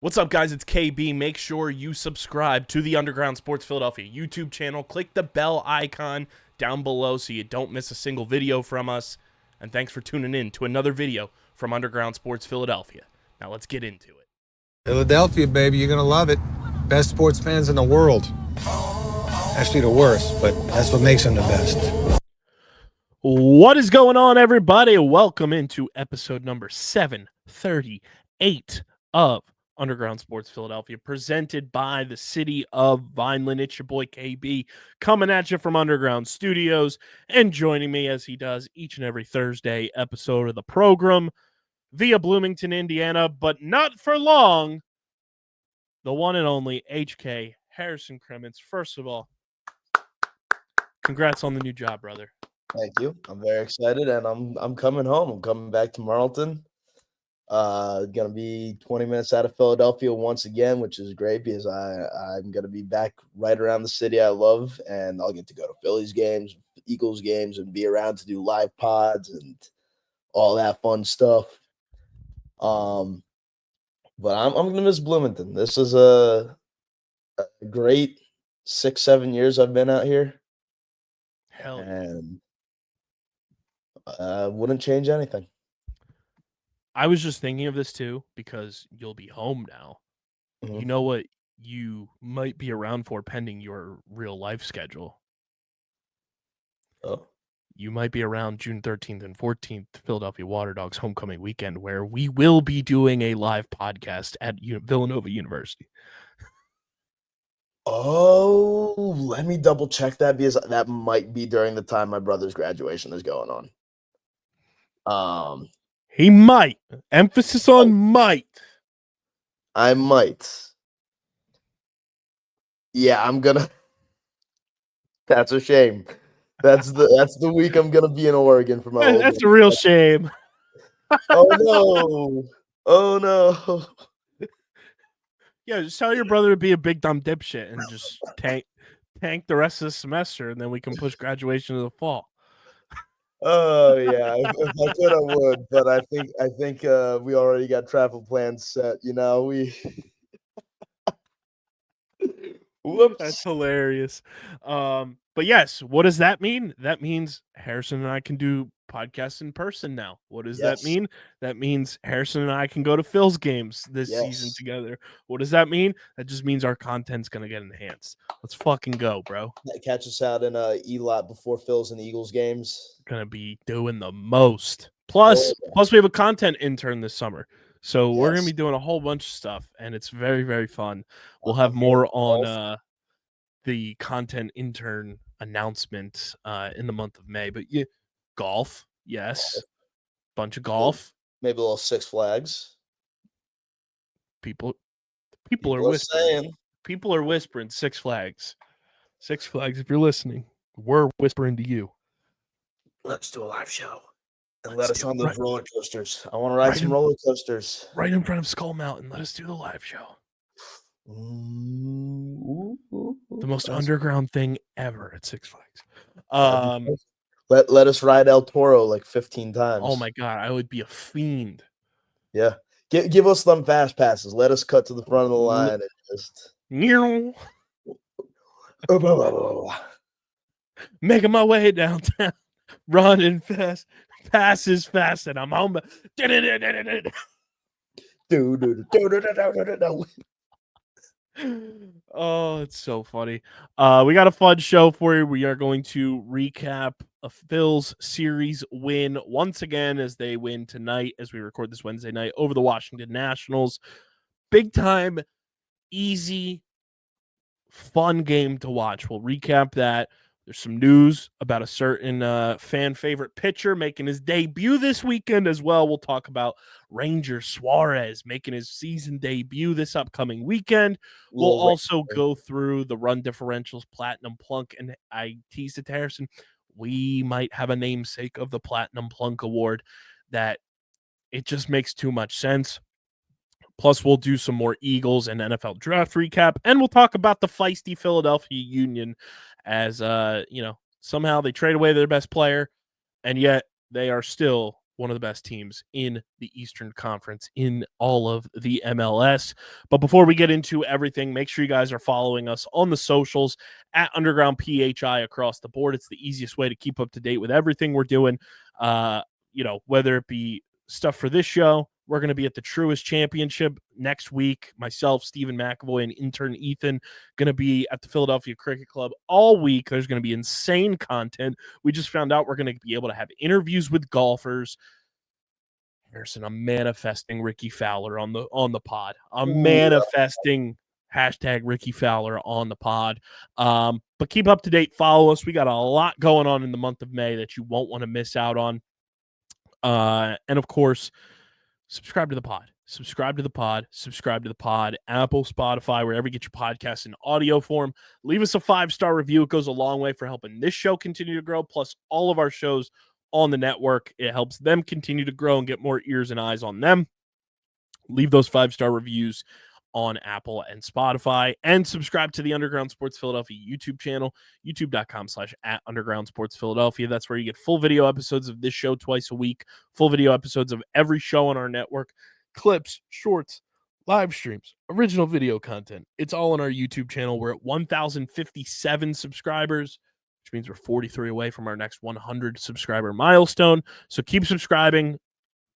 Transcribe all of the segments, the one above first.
What's up, guys? It's KB. Make sure you subscribe to the Underground Sports Philadelphia YouTube channel. Click the bell icon down below so you don't miss a single video from us. And thanks for tuning in to another video from Underground Sports Philadelphia. Now let's get into it. Philadelphia, baby, you're going to love it. Best sports fans in the world. Actually, the worst, but that's what makes them the best. What is going on, everybody? Welcome into episode number 738 of Underground Sports Philadelphia, presented by the city of Vineland. It's your boy KB coming at you from Underground Studios and joining me as he does each and every Thursday episode of the program via Bloomington, Indiana, but not for long. The one and only HK Harrison Krementz. First of all, congrats on the new job, brother. Thank you. I'm very excited, and I'm coming home. I'm coming back to Marlton. Gonna be 20 minutes out of Philadelphia once again, which is great because I'm gonna be back right around the city I love, and I'll get to go to Phillies games, Eagles games, and be around to do live pods and all that fun stuff. But I'm gonna miss Bloomington. This is a great 6-7 years I've been out here. Hell, and wouldn't change anything. I was just thinking of this too because you'll be home now. Mhm. You know what you might be around for pending your real life schedule? Oh. You might be around June 13th and 14th, Philadelphia Water Dogs homecoming weekend, where we will be doing a live podcast at Villanova University. Oh, let me double check that because that might be during the time my brother's graduation is going on. He might. Emphasis on might. I might. Yeah, I'm gonna. That's a shame. That's the week I'm gonna be in Oregon for my. That's a real shame. Oh no! Oh no! Yeah, just tell your brother to be a big dumb dipshit and just tank the rest of the semester, and then we can push graduation to the fall. Oh yeah, if I could, I would, but I think we already got travel plans set. You know, we. Whoops. That's hilarious. But yes, what does that mean? That means Harrison and I can do podcasts in person now. What does that mean? That means Harrison and I can go to Phil's games this season together. What does that mean? That just means our content's gonna get enhanced. Let's fucking go, bro. Catch us out in E-Lot before Phil's and Eagles games. Gonna be doing the most. Plus we have a content intern this summer. So we're going to be doing a whole bunch of stuff, and it's very, very fun. We'll have more on the content intern announcement in the month of May. But yeah, golf, yes. Bunch of golf. Maybe a little Six Flags. People are whispering. Saying. People are whispering Six Flags. Six Flags, if you're listening, we're whispering to you. Let's do a live show. And let us on those roller coasters. I want to ride some roller coasters. Right in front of Skull Mountain. Let us do the live show. The most underground thing ever at Six Flags. Let us ride El Toro like 15 times. Oh my god, I would be a fiend. Yeah. Give us them fast passes. Let us cut to the front of the line and just making my way downtown, running fast. Passes fast, and I'm home. Oh, it's so funny. We got a fun show for you. We are going to recap a Phil's series win once again as they win tonight as we record this Wednesday night over the Washington Nationals. Big time, easy, fun game to watch. We'll recap that. There's some news about a certain fan favorite pitcher making his debut this weekend as well. We'll talk about Ranger Suarez making his season debut this upcoming weekend. We'll also go through the run differentials, Platinum Plunk, and I teased it to Harrison. We might have a namesake of the Platinum Plunk Award that it just makes too much sense. Plus, we'll do some more Eagles and NFL draft recap, and we'll talk about the feisty Philadelphia Union as, somehow they trade away their best player, and yet they are still one of the best teams in the Eastern Conference in all of the MLS. But before we get into everything, make sure you guys are following us on the socials at Underground PHI across the board. It's the easiest way to keep up to date with everything we're doing. Whether it be stuff for this show, we're going to be at the Truist Championship next week. Myself, Stephen McAvoy, and intern Ethan going to be at the Philadelphia Cricket Club all week. There's going to be insane content. We just found out we're going to be able to have interviews with golfers. Harrison, I'm manifesting Ricky Fowler on the pod. I'm manifesting hashtag Ricky Fowler on the pod. But keep up to date. Follow us. We got a lot going on in the month of May that you won't want to miss out on. And of course, subscribe to the pod. Apple, Spotify, wherever you get your podcasts in audio form. Leave us a 5-star review. It goes a long way for helping this show continue to grow, plus all of our shows on the network. It helps them continue to grow and get more ears and eyes on them. Leave those 5-star reviews on Apple and Spotify, and subscribe to the Underground Sports Philadelphia YouTube channel, youtube.com/@UndergroundSportsPhiladelphia. That's where you get full video episodes of this show twice a week, full video episodes of every show on our network, clips, shorts, live streams, original video content. It's all on our YouTube channel. We're at 1,057 subscribers, which means we're 43 away from our next 100 subscriber milestone. So keep subscribing.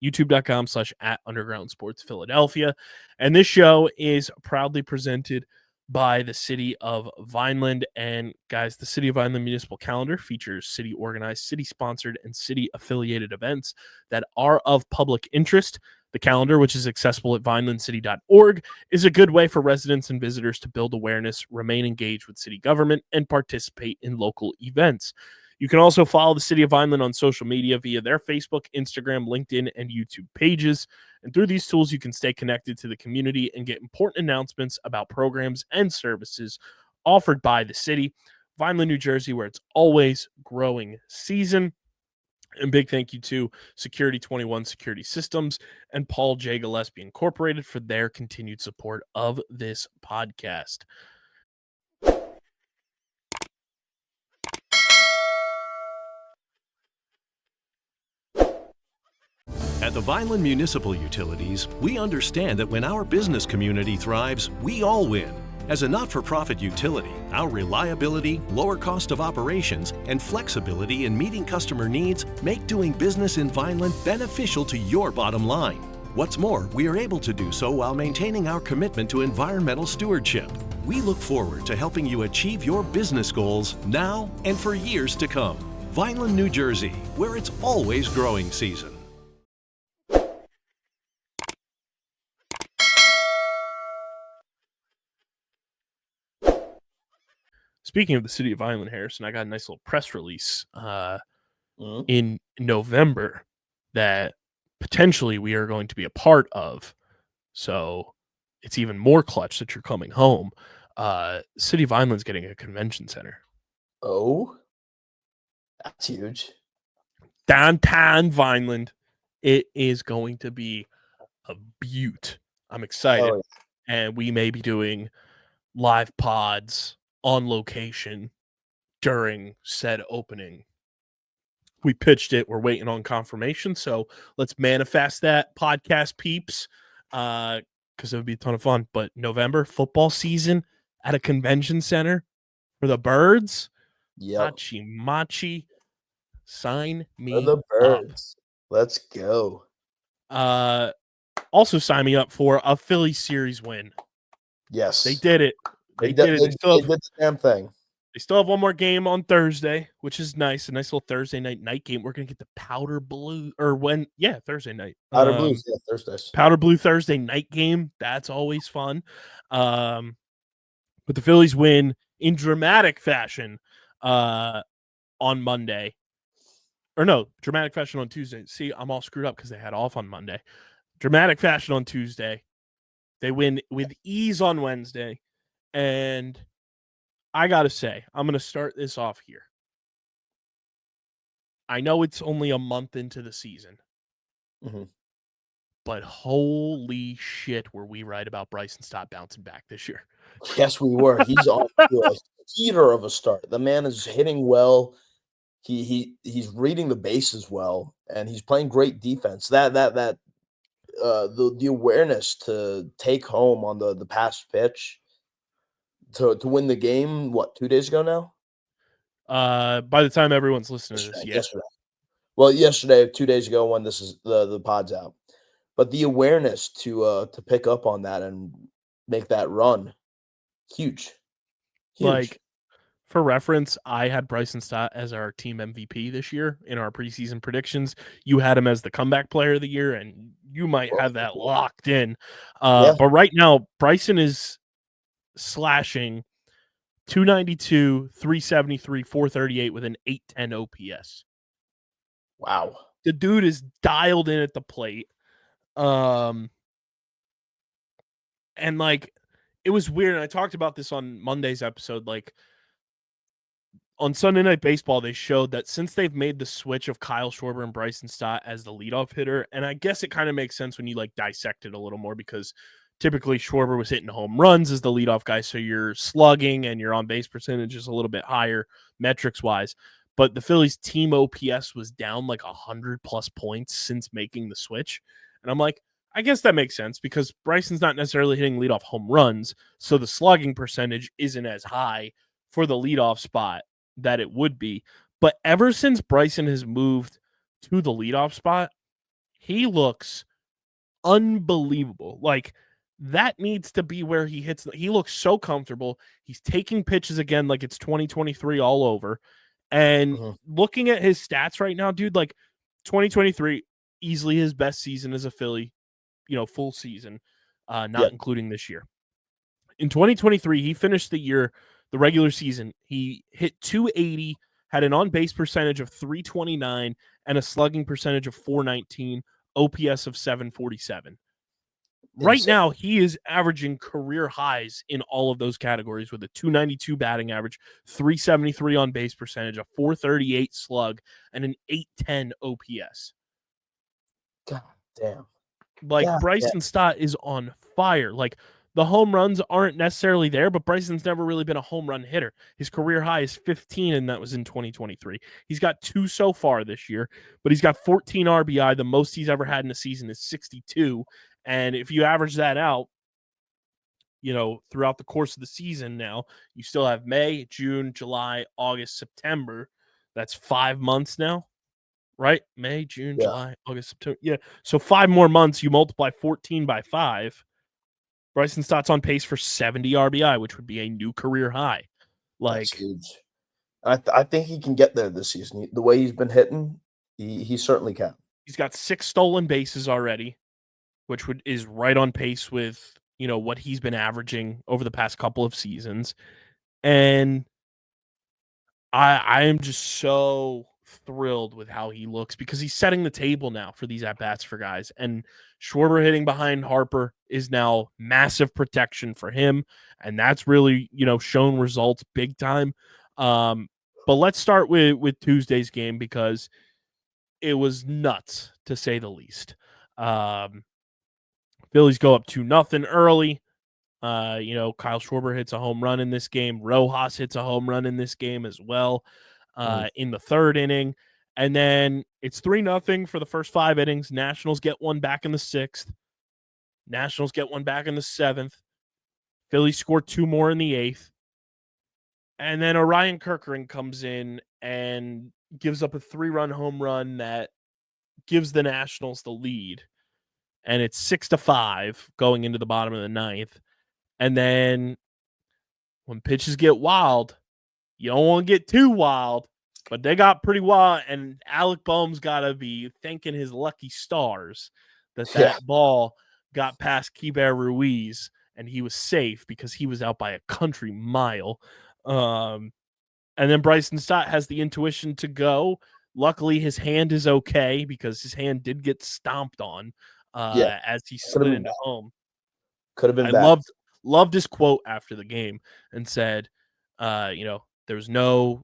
youtube.com/@UndergroundSportsPhiladelphia. And this show is proudly presented by the City of Vineland. And guys, the City of Vineland Municipal Calendar features city-organized, city-sponsored, and city-affiliated events that are of public interest. The calendar, which is accessible at vinelandcity.org, is a good way for residents and visitors to build awareness, remain engaged with city government, and participate in local events. You can also follow the City of Vineland on social media via their Facebook, Instagram, LinkedIn, and YouTube pages. And through these tools, you can stay connected to the community and get important announcements about programs and services offered by the city. Vineland, New Jersey, where it's always growing season. And big thank you to Security 21 Security Systems and Paul J. Gillespie Incorporated for their continued support of this podcast. At the Vineland Municipal Utilities, we understand that when our business community thrives, we all win. As a not-for-profit utility, our reliability, lower cost of operations, and flexibility in meeting customer needs make doing business in Vineland beneficial to your bottom line. What's more, we are able to do so while maintaining our commitment to environmental stewardship. We look forward to helping you achieve your business goals now and for years to come. Vineland, New Jersey, where it's always growing season. Speaking of the City of Vineland, Harrison, I got a nice little press release in November that potentially we are going to be a part of. So it's even more clutch that you're coming home. City of Vineland's getting a convention center. Oh, that's huge. Downtown Vineland. It is going to be a beaut. I'm excited. Oh, yeah. And we may be doing live pods on location during said opening. We pitched it. We're waiting on confirmation. So let's manifest that, podcast peeps, because it would be a ton of fun. But November, football season at a convention center for the Birds. Yeah. Machi. Sign me For the Birds. Up. Let's go. Also sign me up for a Phillies series win. Yes. They did it. They did it. They did the damn thing. They still have one more game on Thursday, which is nice. A nice little Thursday night game. We're going to get the Powder Blue Thursday night. Powder Blues, Thursdays. Powder Blue Thursday night game. That's always fun. But the Phillies win in dramatic fashion on Monday. Or no, dramatic fashion on Tuesday. See, I'm all screwed up because they had off on Monday. Dramatic fashion on Tuesday. They win with ease on Wednesday. And I got to say, I'm going to start this off here. I know it's only a month into the season. But holy shit, were we right about Bryson Stott bouncing back this year. Yes, we were. He's off to a heater of a start. The man is hitting well. he's reading the bases well, and he's playing great defense. The awareness to take home on the pass pitch to win the game, what, 2 days ago now? By the time everyone's listening to this, Yesterday. Well, yesterday, 2 days ago when this is the pod's out. But the awareness to pick up on that and make that run, huge. Huge. Like, for reference, I had Bryson Stott as our team MVP this year in our preseason predictions. You had him as the comeback player of the year, and you might have that locked in. Yeah. But right now, Bryson is slashing 292, 373, 438 with an 810 OPS. Wow. The dude is dialed in at the plate. And like, it was weird. And I talked about this on Monday's episode. Like, on Sunday Night Baseball, they showed that since they've made the switch of Kyle Schwarber and Bryson Stott as the leadoff hitter, and I guess it kind of makes sense when you like dissect it a little more, because typically Schwarber was hitting home runs as the leadoff guy, so your slugging and your on-base percentage is a little bit higher metrics-wise. But the Phillies team OPS was down like 100-plus points since making the switch. And I'm like, I guess that makes sense because Bryson's not necessarily hitting leadoff home runs, so the slugging percentage isn't as high for the leadoff spot that it would be. But ever since Bryson has moved to the leadoff spot, he looks unbelievable. Like, that needs to be where he hits. He looks so comfortable. He's taking pitches again like it's 2023 all over. And looking at his stats right now, dude, like 2023, easily his best season as a Philly, full season, not including this year. In 2023, he finished the regular season, he hit 280, had an on-base percentage of 329, and a slugging percentage of 419, OPS of 747. Right now, he is averaging career highs in all of those categories with a 292 batting average, 373 on-base percentage, a 438 slug, and an 810 OPS. God damn. Like, Bryson Stott is on fire. Like, the home runs aren't necessarily there, but Bryson's never really been a home run hitter. His career high is 15, and that was in 2023. He's got 2 so far this year, but he's got 14 RBI. The most he's ever had in a season is 62. And if you average that out, throughout the course of the season now, you still have May, June, July, August, September. That's 5 months now, right? May, June, July, August, September. Yeah. So 5 more months, you multiply 14 by 5. Bryson Stott's on pace for 70 RBI, which would be a new career high. Like, that's huge. I think he can get there this season. The way he's been hitting, he certainly can. He's got 6 stolen bases already, which is right on pace with, what he's been averaging over the past couple of seasons. And I am just so thrilled with how he looks because he's setting the table now for these at-bats for guys. And Schwarber hitting behind Harper is now massive protection for him. And that's really, shown results big time. But let's start with Tuesday's game because it was nuts, to say the least. Phillies go up 2-0 early. Kyle Schwarber hits a home run in this game. Rojas hits a home run in this game as well in the 3rd inning. And then it's 3-0 for the first 5 innings. Nationals get one back in the 6th. Nationals get one back in the 7th. Phillies score 2 more in the 8th. And then Orion Kerkering comes in and gives up a 3-run home run that gives the Nationals the lead. And it's 6-5 going into the bottom of the 9th. And then when pitches get wild, you don't want to get too wild, but they got pretty wild. And Alec Boehm's got to be thanking his lucky stars that ball got past Keibert Ruiz and he was safe because he was out by a country mile. And then Bryson Stott has the intuition to go. Luckily, his hand is okay because his hand did get stomped on as he slid into home. Could have been bad. Loved his quote after the game and said, there was no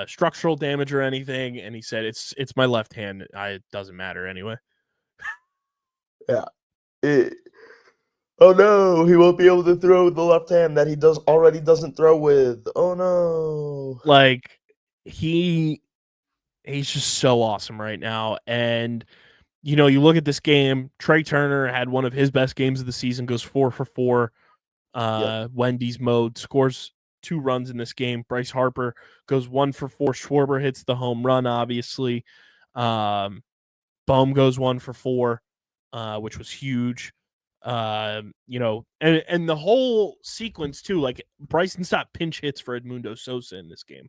structural damage or anything. And he said, it's my left hand. It doesn't matter anyway. Yeah. Oh no, he won't be able to throw with the left hand that he already doesn't throw with. Oh no. Like, he He's just so awesome right now. And, you know, you look at this game, Trey Turner had one of his best games of the season, goes 4 for 4. Wendy's mode, scores 2 runs in this game. Bryce Harper goes 1 for 4. Schwarber hits the home run, obviously. Bohm goes 1 for 4, which was huge. You know, and the whole sequence too, like Bryson Stott pinch hits for Edmundo Sosa in this game,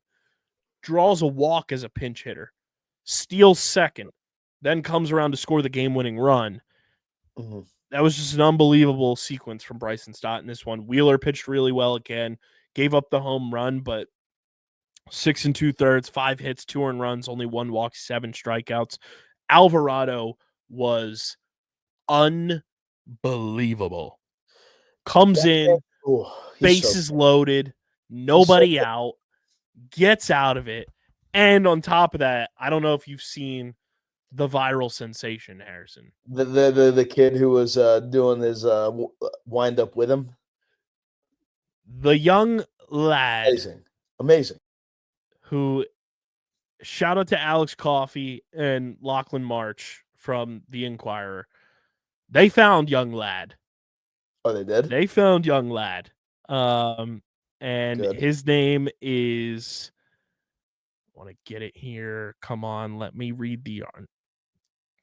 draws a walk as a pinch hitter, steals second, then comes around to score the game-winning run. Mm-hmm. That was just an unbelievable sequence from Bryson Stott in this one. Wheeler pitched really well again, gave up the home run, but 6 2/3, 5 hits, 2 earned runs, only 1 walk, 7 strikeouts. Alvarado was unbelievable. Comes in, bases loaded, nobody out, gets out of it. And on top of that, I don't know if you've seen the viral sensation, Harrison. The kid who was doing his wind up with him. The young lad. Amazing. Who, shout out to Alex Coffey and Lachlan March from The Inquirer. They found young lad. Oh, they did? They found young lad. And Good. his name is, I want to get it here. Come on, let me read the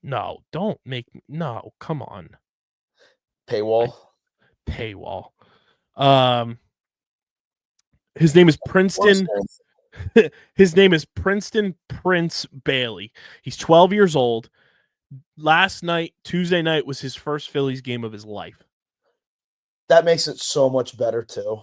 No, don't make me. No, come on. Paywall. His name is Princeton. His name is Princeton Prince Bailey. He's 12 years old. Last night, Tuesday night, was his first Phillies game of his life. That makes it so much better too.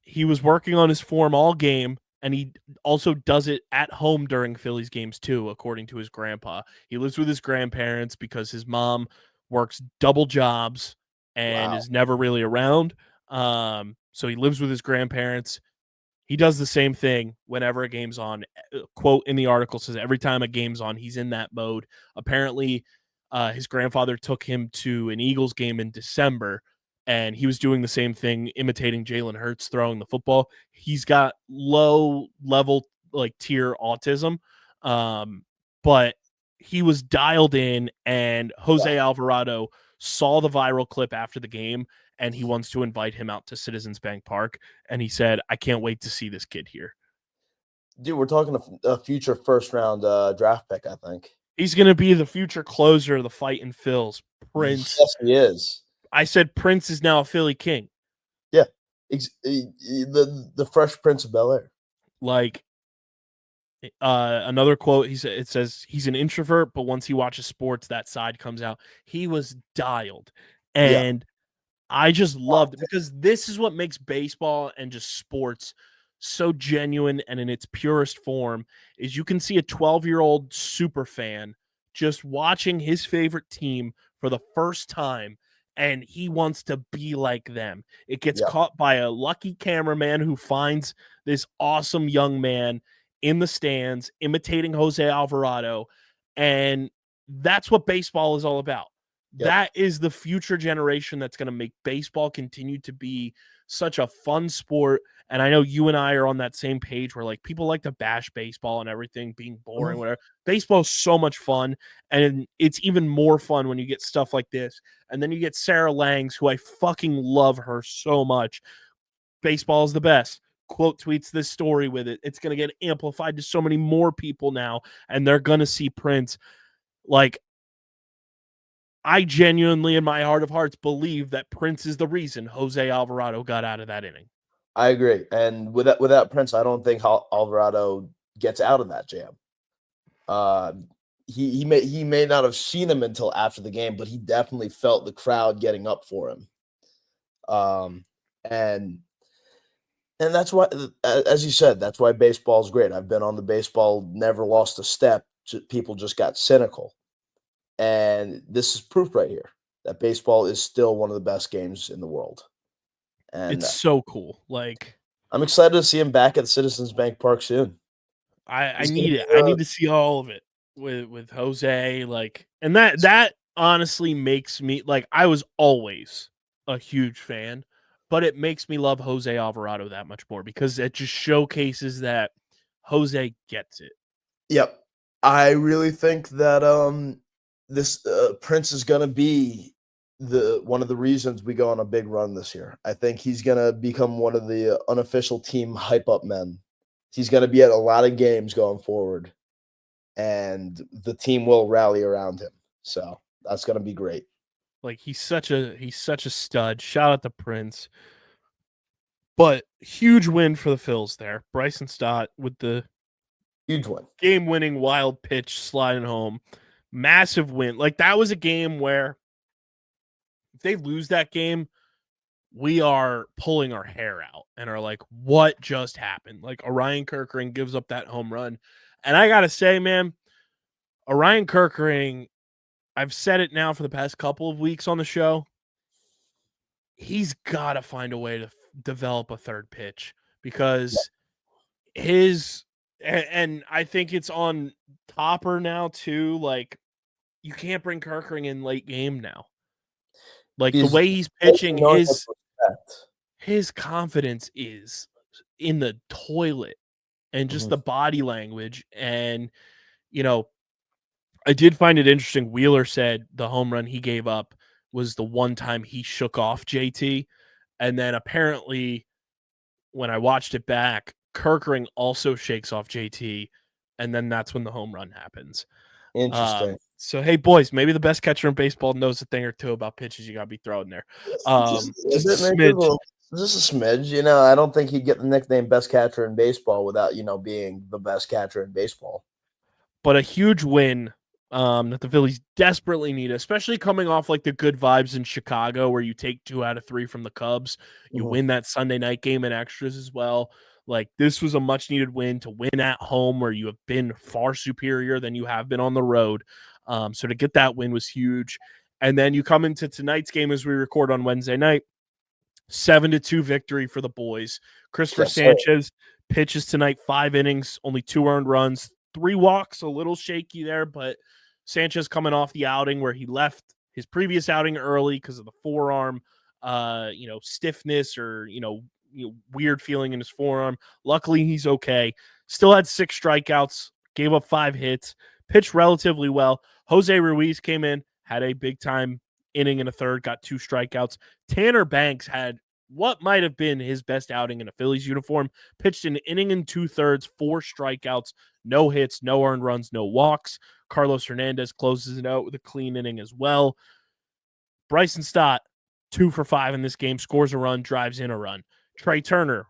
He was working on his form all game, and he also does it at home during Phillies games too, according to his grandpa. He lives with his grandparents because his mom works double jobs and is never really around. So he lives with his grandparents. He does the same thing whenever a game's on. Quote in the article says every time a game's on, he's in that mode. Apparently, his grandfather took him to an Eagles game in December, and he was doing the same thing, imitating Jalen Hurts throwing the football. He's got low level, like tier autism, but he was dialed in, and Jose Alvarado saw the viral clip after the game, and he wants to invite him out to Citizens Bank Park. And he said, I can't wait to see this kid here. Dude, we're talking a future first-round draft pick, I think. He's going to be the future closer of the Fightin' Phils. Prince. Yes, he is. I said Prince is now a Philly king. Yeah. The Fresh Prince of Bel-Air. Like, another quote, it says, he's an introvert, but once he watches sports, that side comes out. He was dialed. And I just loved it because this is what makes baseball and just sports so genuine and in its purest form is you can see a 12-year-old super fan just watching his favorite team for the first time, and he wants to be like them. It gets caught by a lucky cameraman who finds this awesome young man in the stands imitating Jose Alvarado, and that's what baseball is all about. That is the future generation that's going to make baseball continue to be such a fun sport. And I know you and I are on that same page where like people like to bash baseball and everything being boring, whatever. Baseball is so much fun. And it's even more fun when you get stuff like this. And then you get Sarah Langs, who I fucking love her so much. Baseball is the best. Quote tweets this story with it. It's going to get amplified to so many more people now. And they're going to see Prince. Like, I genuinely, in my heart of hearts, believe that Prince is the reason Jose Alvarado got out of that inning. I agree. And without Prince, I don't think Alvarado gets out of that jam. He may not have seen him until after the game, but he definitely felt the crowd getting up for him. And that's why, as you said, that's why baseball is great. I've been on the baseball, never lost a step. People just got cynical. And this is proof right here that baseball is still one of the best games in the world. And it's so cool. Like, I'm excited to see him back at Citizens Bank Park soon. I need it. I need to see all of it with Jose. Like, and that honestly makes me like, I was always a huge fan, but it makes me love Jose Alvarado that much more because it just showcases that Jose gets it. Yep. I really think that this Prince is gonna be one of the reasons we go on a big run this year. I think he's gonna become one of the unofficial team hype up men. He's gonna be at a lot of games going forward, and the team will rally around him. So that's gonna be great. Like he's such a stud. Shout out to Prince. But huge win for the Phils there. Bryson Stott with the Huge win. game-winning wild pitch sliding home. Massive win. Like that was a game where if they lose that game, we are pulling our hair out and are like, what just happened? Like Orion Kerkering gives up that home run. And I got to say, man, Orion Kerkering, I've said it now for the past couple of weeks on the show. He's got to find a way to develop a third pitch because and I think it's on Topper now too. Like you can't bring Kerkering in late game now. Like the way he's pitching, his confidence is in the toilet and just the body language. And, I did find it interesting. Wheeler said the home run he gave up was the one time he shook off JT. And then apparently when I watched it back, Kerkering also shakes off JT. And then that's when the home run happens. Interesting. So, hey, boys, maybe the best catcher in baseball knows a thing or two about pitches you got to be throwing there. Just a smidge. Just a smidge. I don't think he'd get the nickname best catcher in baseball without, being the best catcher in baseball. But a huge win that the Phillies desperately need, especially coming off like the good vibes in Chicago where you take 2 out of 3 from the Cubs. You win that Sunday night game in extras as well. Like this was a much needed win to win at home where you have been far superior than you have been on the road. So to get that win was huge. And then you come into tonight's game as we record on Wednesday night, 7-2 victory for the boys. Christopher Sanchez pitches tonight, 5 innings, only 2 earned runs, 3 walks, a little shaky there, but Sanchez coming off the outing where he left his previous outing early because of the forearm, stiffness or, weird feeling in his forearm. Luckily, he's okay. Still had 6 strikeouts, gave up 5 hits, pitched relatively well. Jose Ruiz came in, had a big-time inning in a third, got 2 strikeouts. Tanner Banks had what might have been his best outing in a Phillies uniform, pitched an inning and 2/3, 4 strikeouts, no hits, no earned runs, no walks. Carlos Hernandez closes it out with a clean inning as well. Bryson Stott, 2 for 5 in this game, scores a run, drives in a run. Trey Turner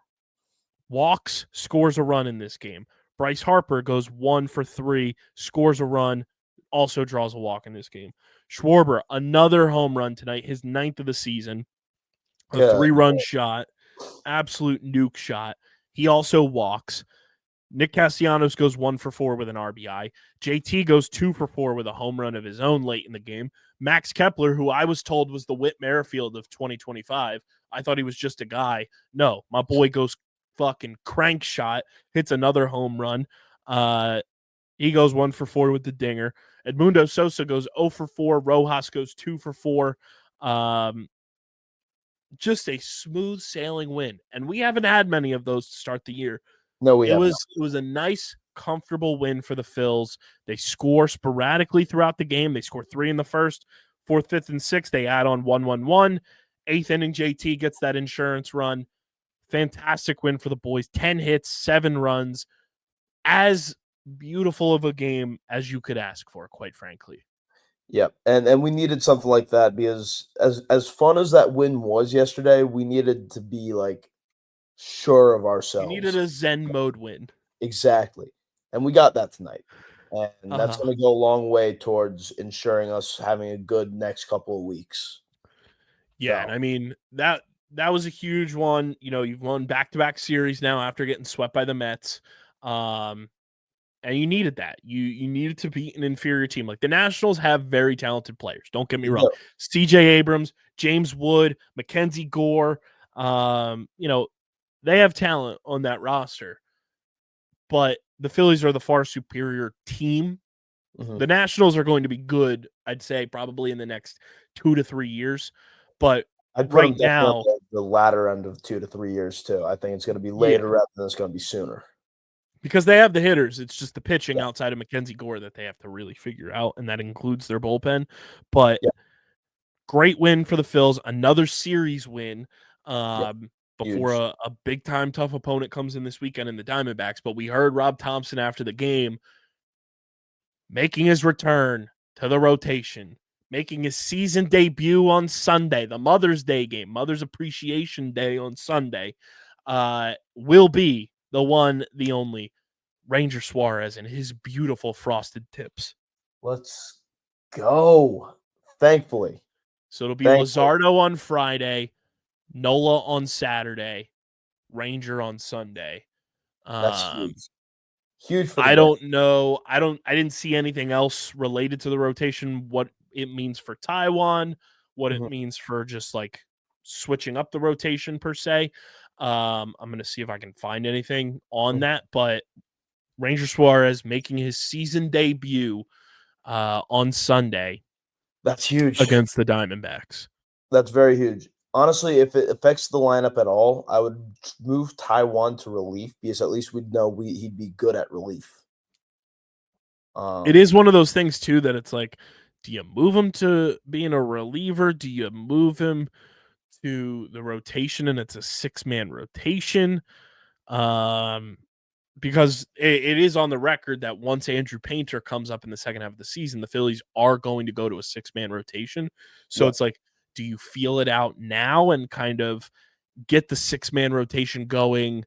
walks, scores a run in this game. Bryce Harper goes 1 for 3, scores a run, also draws a walk in this game. Schwarber, another home run tonight, his 9th of the season. A 3-run shot, absolute nuke shot. He also walks. Nick Castellanos goes 1 for 4 with an RBI. JT goes 2 for 4 with a home run of his own late in the game. Max Kepler, who I was told was the Whit Merrifield of 2025, I thought he was just a guy. No, my boy goes fucking crank shot, hits another home run. He goes 1 for 4 with the dinger. Edmundo Sosa goes 0 for 4. Rojas goes 2 for 4. Just a smooth sailing win. And we haven't had many of those to start the year. No, it was a nice, comfortable win for the Phils. They score sporadically throughout the game. They score 3 in the first, 4th, 5th, and 6th. They add on 1-1-1. 8th inning, JT gets that insurance run. Fantastic win for the boys. 10 hits, 7 runs. As beautiful of a game as you could ask for, quite frankly. Yep, and we needed something like that because as fun as that win was yesterday, we needed to be like sure of ourselves. You needed a Zen mode win. Exactly, and we got that tonight, and that's going to go a long way towards ensuring us having a good next couple of weeks. Yeah, and I mean that was a huge one. You've won back-to-back series now after getting swept by the Mets. And you needed that. You needed to beat an inferior team. Like the Nationals have very talented players. Don't get me wrong. CJ Abrams, James Wood, Mackenzie Gore. They have talent on that roster. But the Phillies are the far superior team. The Nationals are going to be good, I'd say, probably in the next 2 to 3 years. But right now, the latter end of 2 to 3 years too. I think it's going to be later rather than it's going to be sooner. because they have the hitters. It's just the pitching outside of Mackenzie Gore that they have to really figure out, and that includes their bullpen. But great win for the Phils, another series win before a big-time tough opponent comes in this weekend in the Diamondbacks. But we heard Rob Thompson after the game making his return to the rotation, making his season debut on Sunday, the Mother's Day game, Mother's Appreciation Day on Sunday, will be the one, the only, Ranger Suarez and his beautiful frosted tips. Let's go. Thankfully. So it'll be Luzardo on Friday, Nola on Saturday, Ranger on Sunday. That's huge. Huge for the I don't know. I didn't see anything else related to the rotation, what it means for Taiwan, what it means for just like switching up the rotation per se. I'm going to see if I can find anything on that, but Ranger Suarez making his season debut on Sunday. That's huge. Against the Diamondbacks. That's very huge. Honestly, if it affects the lineup at all, I would move Taiwan to relief because at least we'd know he'd be good at relief. It is one of those things, too, that it's like, do you move him to being a reliever? Do you move him to the rotation and it's a 6-man rotation? Because it is on the record that once Andrew Painter comes up in the second half of the season, the Phillies are going to go to a 6-man rotation. So it's like, do you feel it out now and kind of get the 6-man rotation going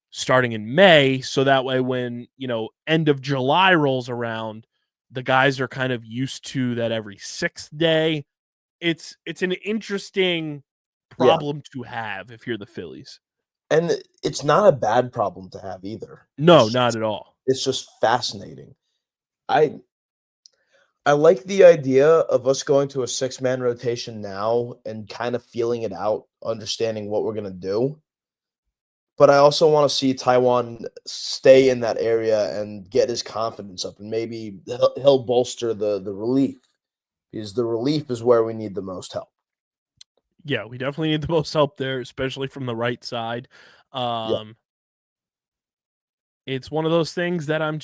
starting in May? So that way, when, end of July rolls around, the guys are kind of used to that every 6th day. It's an interesting problem to have if you're the Phillies. And it's not a bad problem to have either. No, not at all. It's just fascinating. I like the idea of us going to a 6-man rotation now and kind of feeling it out, understanding what we're going to do. But I also want to see Taiwan stay in that area and get his confidence up, and maybe he'll bolster the relief, because the relief is where we need the most help. Yeah, we definitely need the most help there, especially from the right side. It's one of those things that I'm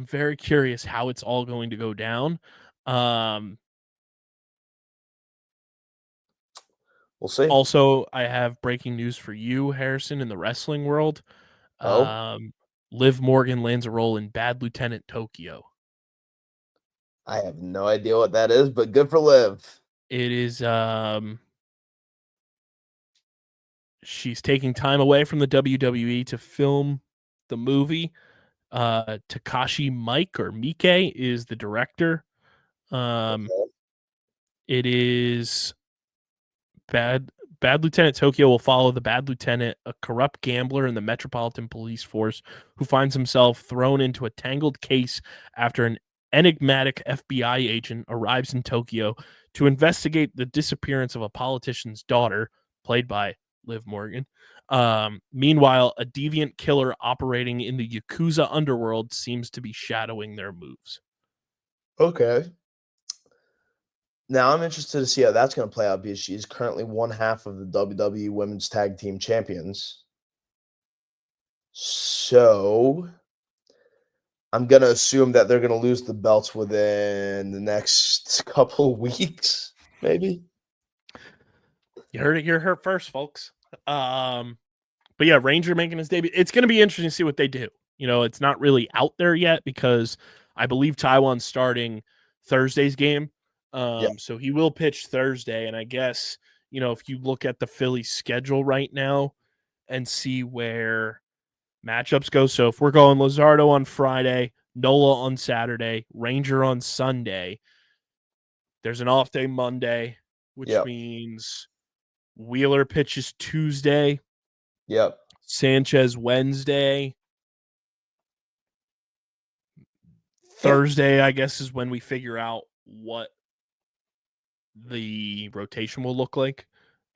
very curious how it's all going to go down. We'll see. Also, I have breaking news for you, Harrison, in the wrestling world. Liv Morgan lands a role in Bad Lieutenant Tokyo. I have no idea what that is, but good for Liv. It is she's taking time away from the WWE to film the movie. Takashi Miike is the director. It is Bad Lieutenant Tokyo will follow the Bad Lieutenant, a corrupt gambler in the Metropolitan Police Force who finds himself thrown into a tangled case after an enigmatic FBI agent arrives in Tokyo to investigate the disappearance of a politician's daughter, played by Liv Morgan. Meanwhile, a deviant killer operating in the Yakuza underworld seems to be shadowing their moves. Okay. Now I'm interested to see how that's going to play out, because she's currently one half of the WWE Women's Tag Team Champions. So I'm going to assume that they're going to lose the belts within the next couple of weeks, maybe. You heard it here first, folks. But yeah, Ranger making his debut. It's going to be interesting to see what they do. It's not really out there yet because I believe Taiwan's starting Thursday's game. So he will pitch Thursday. And I guess, if you look at the Phillies schedule right now and see where matchups go. So if we're going Luzardo on Friday, Nola on Saturday, Ranger on Sunday, there's an off day Monday, which means Wheeler pitches Tuesday. Yep. Sanchez Wednesday. Thursday, I guess, is when we figure out what the rotation will look like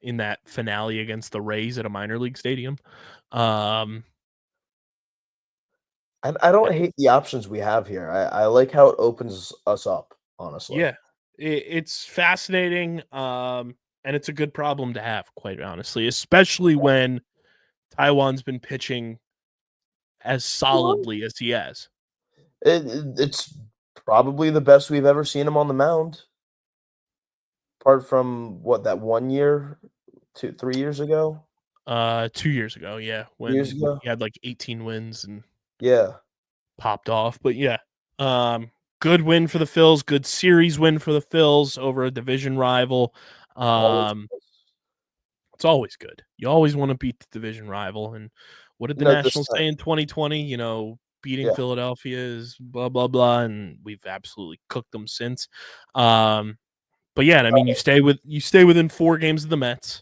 in that finale against the Rays at a minor league stadium. I don't hate the options we have here. I like how it opens us up, honestly. Yeah, it's fascinating, and it's a good problem to have, quite honestly, especially when Taiwan's been pitching as solidly as he has. It's probably the best we've ever seen him on the mound. Apart from what, that 1 year, 3 years ago? 2 years ago, yeah, when Years ago? he had like 18 wins and Yeah. popped off. But yeah, good win for the Phils. Good series win for the Phils over a division rival. Always. It's always good. You always want to beat the division rival. And what did the No, this Nationals time. say in 2020? You know, beating Yeah. Philadelphia is blah blah blah, and we've absolutely cooked them since. But yeah, I mean, you stay within 4 games of the Mets,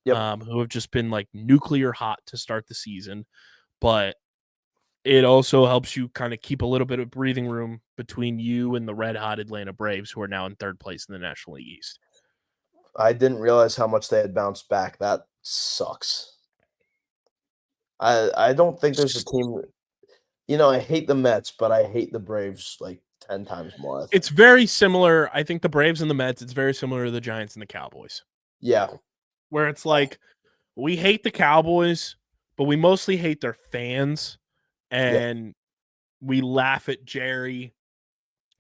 Yep. who have just been like nuclear hot to start the season. But it also helps you kind of keep a little bit of breathing room between you and the red hot Atlanta Braves, who are now in 3rd place in the National League East. I didn't realize how much they had bounced back. That sucks. I don't think there's a team. I hate the Mets, but I hate the Braves like 10 times more, I think. It's very similar. I think the Braves and the Mets, it's very similar to the Giants and the Cowboys, Yeah. where it's like we hate the Cowboys, but we mostly hate their fans, and we laugh at Jerry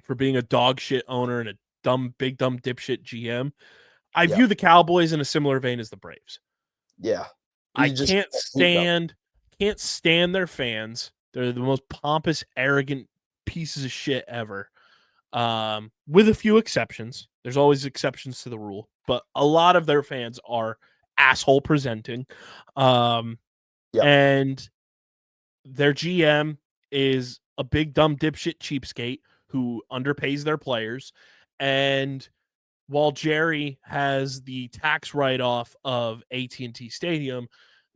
for being a dog shit owner and a big dumb dipshit GM. I Yeah. view the Cowboys in a similar vein as the Braves. Yeah. I You just can't can't beat them. stand their fans. They're the most pompous, arrogant pieces of shit ever. With a few exceptions. There's always exceptions to the rule, but a lot of their fans are asshole presenting. And their GM is a big dumb dipshit cheapskate who underpays their players. And while Jerry has the tax write-off of AT&T Stadium,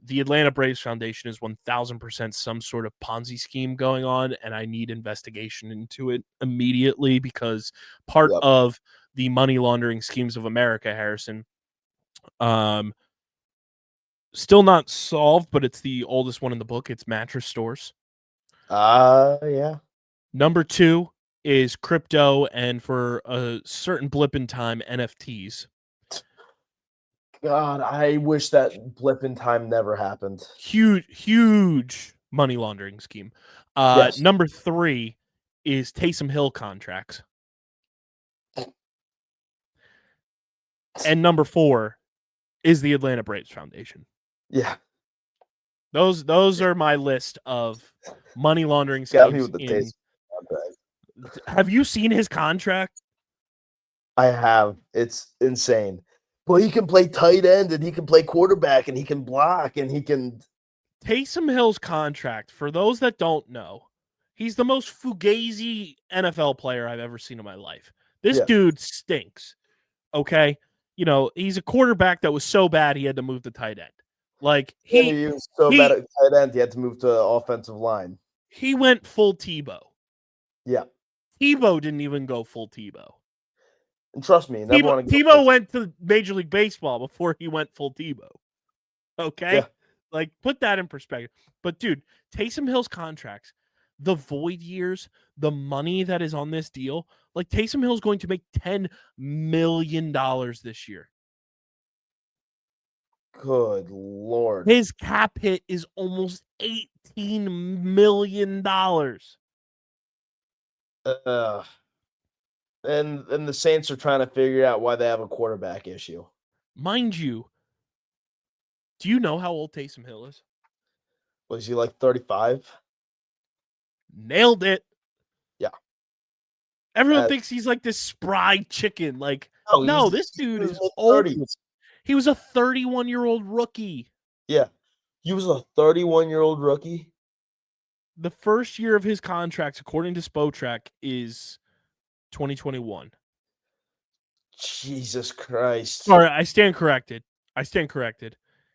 the Atlanta Braves Foundation is 1,000% some sort of Ponzi scheme going on, and I need investigation into it immediately because part of the money laundering schemes of America, Harrison, still not solved, but it's the oldest one in the book. It's mattress stores. Yeah. Number 2 is crypto, and for a certain blip in time, NFTs. God, I wish that blip in time never happened. Huge money laundering scheme. Yes. Number 3 is Taysom Hill contracts. And number 4 is the Atlanta Braves Foundation. Yeah. Those are my list of money laundering Got me schemes. with the Taysom contract. Have you seen his contract? I have. It's insane. Well, he can play tight end and he can play quarterback and he can block and he can. Taysom Hill's contract, for those that don't know, he's the most fugazi NFL player I've ever seen in my life. This dude stinks. Okay? He's a quarterback that was so bad he had to move to tight end. Like he was so bad at tight end, he had to move to offensive line. He went full Tebow. Yeah. Tebow didn't even go full Tebow. And trust me, Tebow went to Major League Baseball before he went full Tebow. Okay? Yeah. Like, put that in perspective. But, dude, Taysom Hill's contracts, the void years, the money that is on this deal, like, Taysom Hill's going to make $10 million this year. Good Lord. His cap hit is almost $18 million. And the Saints are trying to figure out why they have a quarterback issue. Mind you, do you know how old Taysom Hill is? Was he like 35? Nailed it. Yeah. Everyone thinks he's like this spry chicken. Like, no, this dude is old. He was a 31-year-old rookie. Yeah. He was a 31-year-old rookie? The first year of his contracts, according to Spotrac, is 2021. Jesus Christ. Sorry, I stand corrected.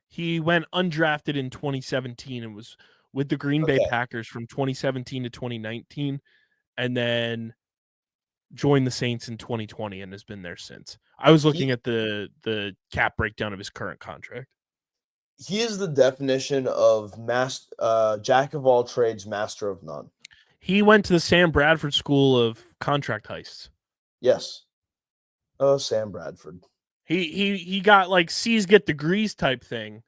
He went undrafted in 2017 and was with the Green Bay Packers from 2017 to 2019, and then joined the Saints in 2020 and has been there since. I was looking at the cap breakdown of his current contract. He is the definition of jack of all trades, master of none. He went to the Sam Bradford School of Contract Heists. Yes. Oh, Sam Bradford. He got like C's get degrees type thing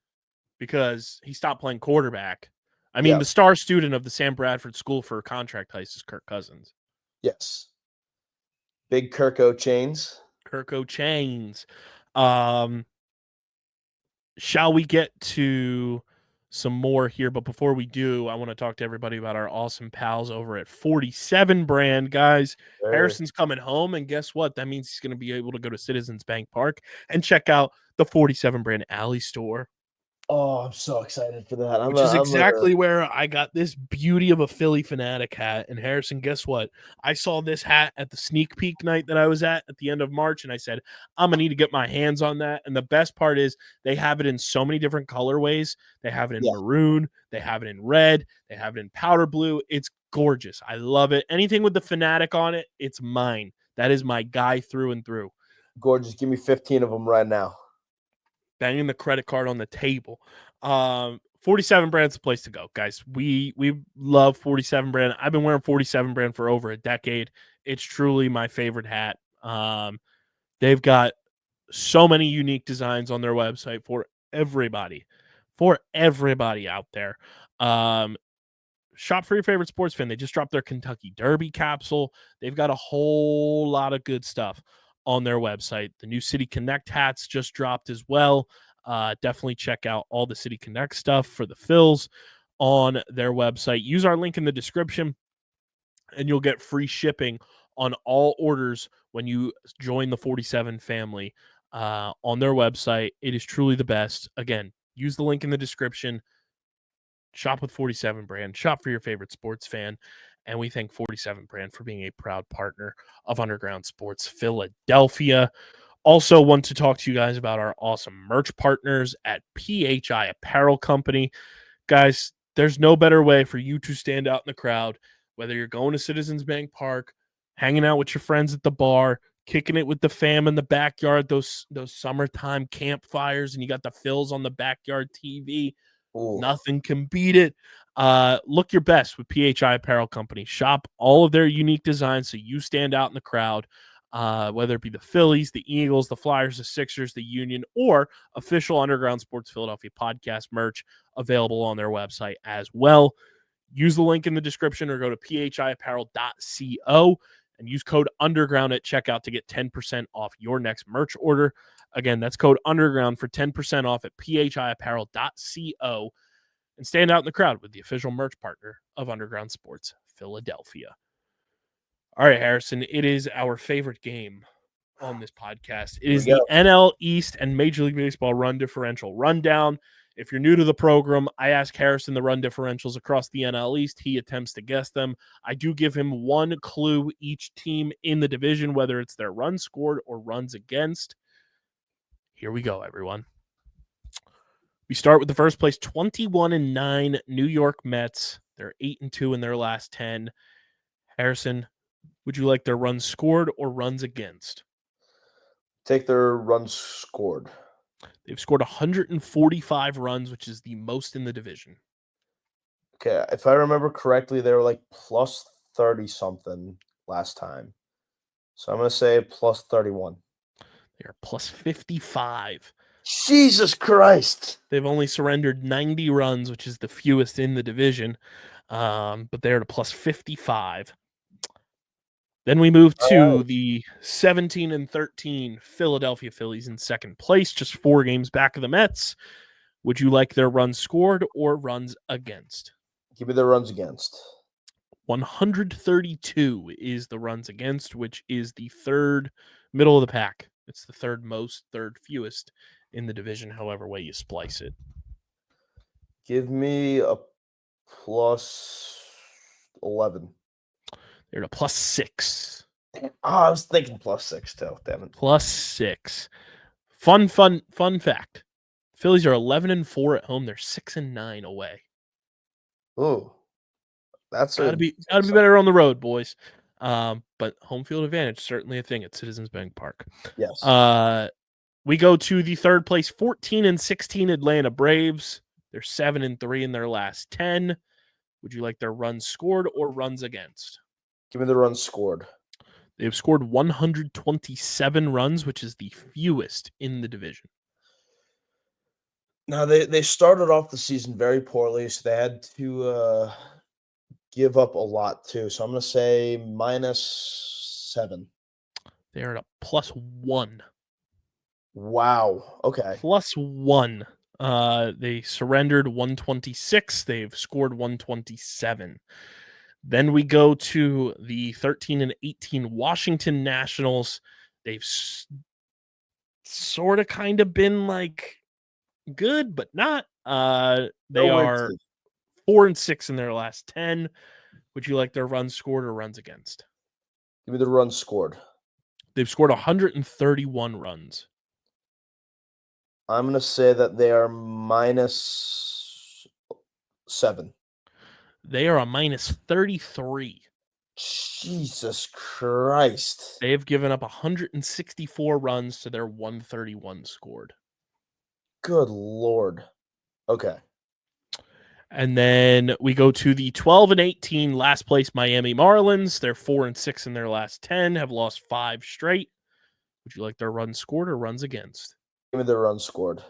because he stopped playing quarterback. I mean, Yeah. the star student of the Sam Bradford School for Contract Heist is Kirk Cousins. Yes. Big Kirko chains. Kirko Chains. Shall we get to some more here? But before we do, I want to talk to everybody about our awesome pals over at 47 Brand. Guys, Sure. Harrison's coming home, and guess what? That means he's going to be able to go to Citizens Bank Park and check out the 47 Brand Alley store. Oh, I'm so excited for that. Which is exactly where I got this beauty of a Philly fanatic hat. And Harrison, guess what? I saw this hat at the sneak peek night that I was at the end of March, and I said, I'm going to need to get my hands on that. And the best part is they have it in so many different colorways. They have it in maroon. They have it in red. They have it in powder blue. It's gorgeous. I love it. Anything with the fanatic on it, it's mine. That is my guy through and through. Gorgeous. Give me 15 of them right now. Banging the credit card on the table. 47 Brand's the place to go, guys. We love 47 Brand. I've been wearing 47 Brand for over a decade. It's truly my favorite hat. They've got so many unique designs on their website for everybody out there. Shop for your favorite sports fan. They just dropped their Kentucky Derby capsule. They've got a whole lot of good stuff on their website. The new City Connect hats just dropped as well. Definitely check out all the City Connect stuff for the Phils on their website. Use our link in the description, and you'll get free shipping on all orders when you join the 47 family on their website. It is truly the best. Again, use the link in the description. Shop with 47 Brand. Shop for your favorite sports fan. And we thank 47 Brand for being a proud partner of Underground Sports Philadelphia. Also want to talk to you guys about our awesome merch partners at PHI Apparel Company. Guys, there's no better way for you to stand out in the crowd, whether you're going to Citizens Bank Park, hanging out with your friends at the bar, kicking it with the fam in the backyard, those summertime campfires, and you got the Phils on the backyard TV. Ooh. Nothing can beat it. Look your best with PHI Apparel Company. Shop all of their unique designs so you stand out in the crowd, whether it be the Phillies, the Eagles, the Flyers, the Sixers, the Union, or official Underground Sports Philadelphia podcast merch available on their website as well. Use the link in the description or go to phiapparel.co and use code UNDERGROUND at checkout to get 10% off your next merch order. Again, that's code UNDERGROUND for 10% off at phiapparel.co, and stand out in the crowd with the official merch partner of Underground Sports Philadelphia. All right, Harrison, it is our favorite game on this podcast. It is the NL East and Major League Baseball run differential rundown. If you're new to the program, I ask Harrison the run differentials across the NL East. He attempts to guess them. I do give him one clue each team in the division, whether it's their runs scored or runs against. Here we go, everyone. We start with the first place, 21-9 New York Mets. They're 8-2 in their last 10. Harrison, would you like their runs scored or runs against? Take their runs scored. They've scored 145 runs, which is the most in the division. Okay, if I remember correctly, they were like plus 30-something last time. So I'm going to say plus 31. They are plus 55. Jesus Christ. They've only surrendered 90 runs, which is the fewest in the division. But they're at a plus 55. Then we move to the 17-13 Philadelphia Phillies in second place, just 4 games back of the Mets. Would you like their runs scored or runs against? Give me the runs against. 132 is the runs against, which is the third middle of the pack. It's the third most, third fewest in the division, however way you splice it. Give me a plus 11. They're at a plus 6. Oh, I was thinking plus 6 too. Damn it. Plus 6. Fun fact. Phillies are 11-4 at home. They're 6-9 away. Ooh. That's gotta be better on the road, boys. But home field advantage, certainly a thing at Citizens Bank Park. Yes. We go to the third place, 14-16 Atlanta Braves. They're 7-3 in their last 10. Would you like their runs scored or runs against? Give me the runs scored. They've scored 127 runs, which is the fewest in the division. Now they started off the season very poorly, so they had to give up a lot too. So I'm gonna say -7. They're at a +1. Wow. Okay. +1. They surrendered 126. They've scored 127. Then we go to the 13 and 18 Washington Nationals. They've sort of kind of been like good, but not. They are 4 and 6 in their last 10. Would you like their runs scored or runs against? Give me the runs scored. They've scored 131 runs. I'm gonna say that they are -7. They are a -33. Jesus Christ. They have given up 164 runs to their 131 scored. Good Lord. Okay. And then we go to the 12 and 18 last place Miami Marlins. They're 4 and 6 in their last 10, have lost 5 straight. Would you like their runs scored or runs against? Give me the runs scored.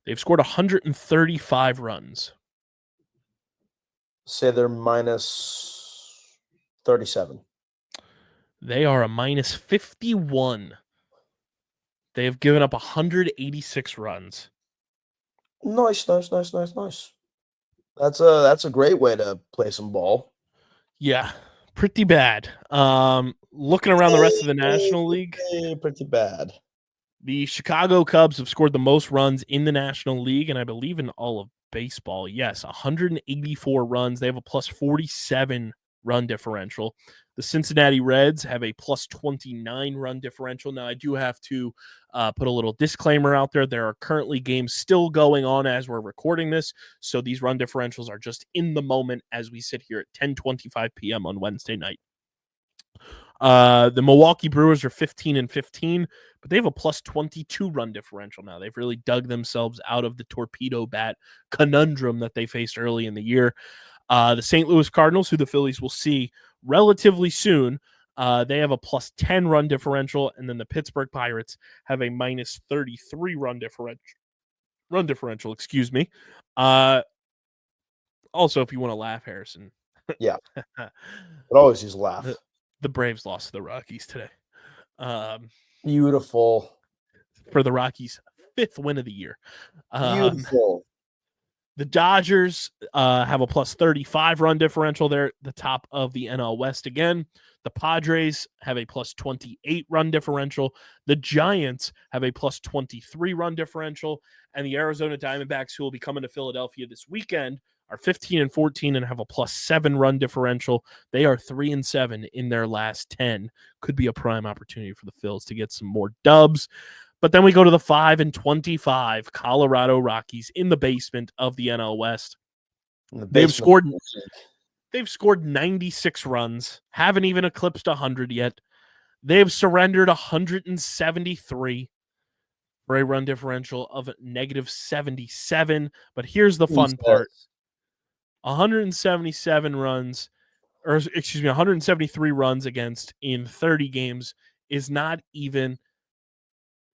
They've scored 135 runs. Say they're -37. They are a -51. They have given up 186 runs. Nice. That's a great way to play some ball. Yeah, pretty bad. Looking around the rest of the National League, Pretty bad. the Chicago Cubs have scored the most runs in the National League, and I believe in all of baseball. Yes, 184 runs. They have a +47 run differential. The Cincinnati Reds have a +29 run differential. Now, I do have to put a little disclaimer out there. There are currently games still going on as we're recording this, so these run differentials are just in the moment as we sit here at 10:25 p.m. on Wednesday night. The Milwaukee Brewers are 15 and 15, but they have a +22 run differential now. They've really dug themselves out of the torpedo bat conundrum that they faced early in the year. The St. Louis Cardinals, who the Phillies will see relatively soon, they have a +10 run differential, and then the Pittsburgh Pirates have a -33 run differential. Excuse me. Also, if you want to laugh, Harrison. Yeah. But always just laugh. The Braves lost to the Rockies today. Beautiful. For the Rockies' 5th win of the year. Beautiful. The Dodgers have a +35 run differential. They're the top of the NL West again. The Padres have a +28 run differential. The Giants have a +23 run differential. And the Arizona Diamondbacks, who will be coming to Philadelphia this weekend, are 15 and 14 and have a +7 run differential. They are 3 and 7 in their last 10. Could be a prime opportunity for the Phils to get some more dubs. But then we go to the 5 and 25 Colorado Rockies in the basement of the NL West. They've scored 96 runs, haven't even eclipsed 100 yet. They've surrendered 173 for a run differential of -77. But here's the fun part. 177 runs, or excuse me, 173 runs against in 30 games is not even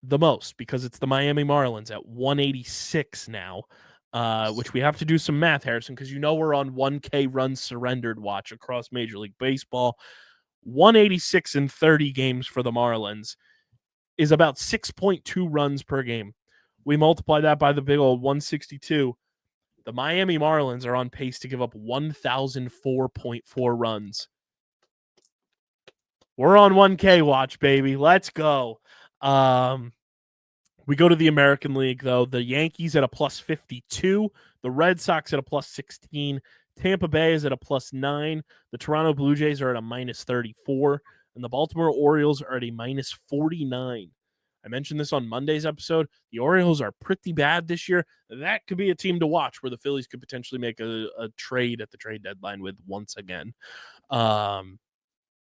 the most, because it's the Miami Marlins at 186 now, which we have to do some math, Harrison, because you know we're on 1K runs surrendered watch across Major League Baseball. 186 in 30 games for the Marlins is about 6.2 runs per game. We multiply that by the big old 162. The Miami Marlins are on pace to give up 1,004.4 runs. We're on 1K watch, baby. Let's go. We go to the American League, though. The Yankees at a +52. The Red Sox at a +16. Tampa Bay is at a +9. The Toronto Blue Jays are at a -34. And the Baltimore Orioles are at a -49. I mentioned this on Monday's episode. The Orioles are pretty bad this year. That could be a team to watch where the Phillies could potentially make a trade at the trade deadline with once again.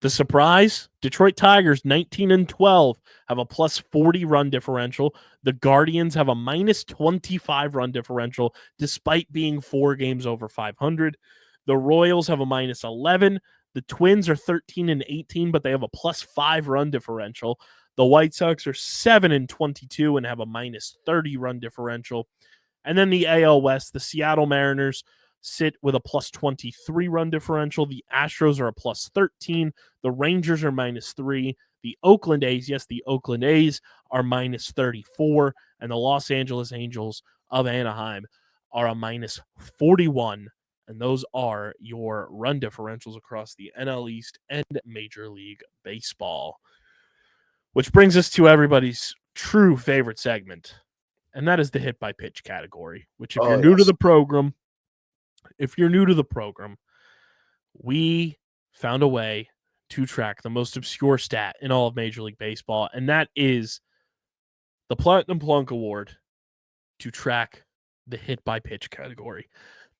The surprise, Detroit Tigers, 19 and 12, have a +40 run differential. The Guardians have a -25 run differential, despite being 4 games over 500. The Royals have a -11. The Twins are 13 and 18, but they have a +5 run differential. The White Sox are 7 and 22 and have a -30 run differential. And then the AL West, the Seattle Mariners sit with a plus 23 run differential. The Astros are a plus 13. The Rangers are -3. The Oakland A's, yes, the Oakland A's are -34. And the Los Angeles Angels of Anaheim are a -41. And those are your run differentials across the NL East and Major League Baseball. Which brings us to everybody's true favorite segment, and that is the hit by pitch category, which if you're new to the program, we found a way to track the most obscure stat in all of Major League Baseball, and that is the Platinum Plunk Award to track the hit by pitch category.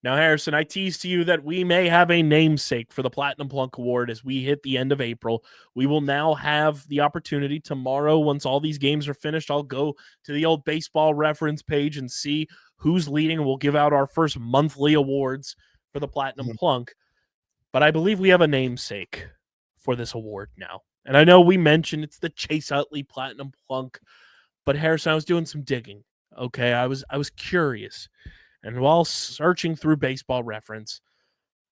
Now, Harrison, I teased to you that we may have a namesake for the Platinum Plunk Award as we hit the end of April. We will now have the opportunity tomorrow, once all these games are finished, I'll go to the old baseball reference page and see who's leading, and we'll give out our first monthly awards for the Platinum Plunk. But I believe we have a namesake for this award now. And I know we mentioned it's the Chase Utley Platinum Plunk, but Harrison, I was doing some digging. Okay, I was curious. And while searching through Baseball Reference,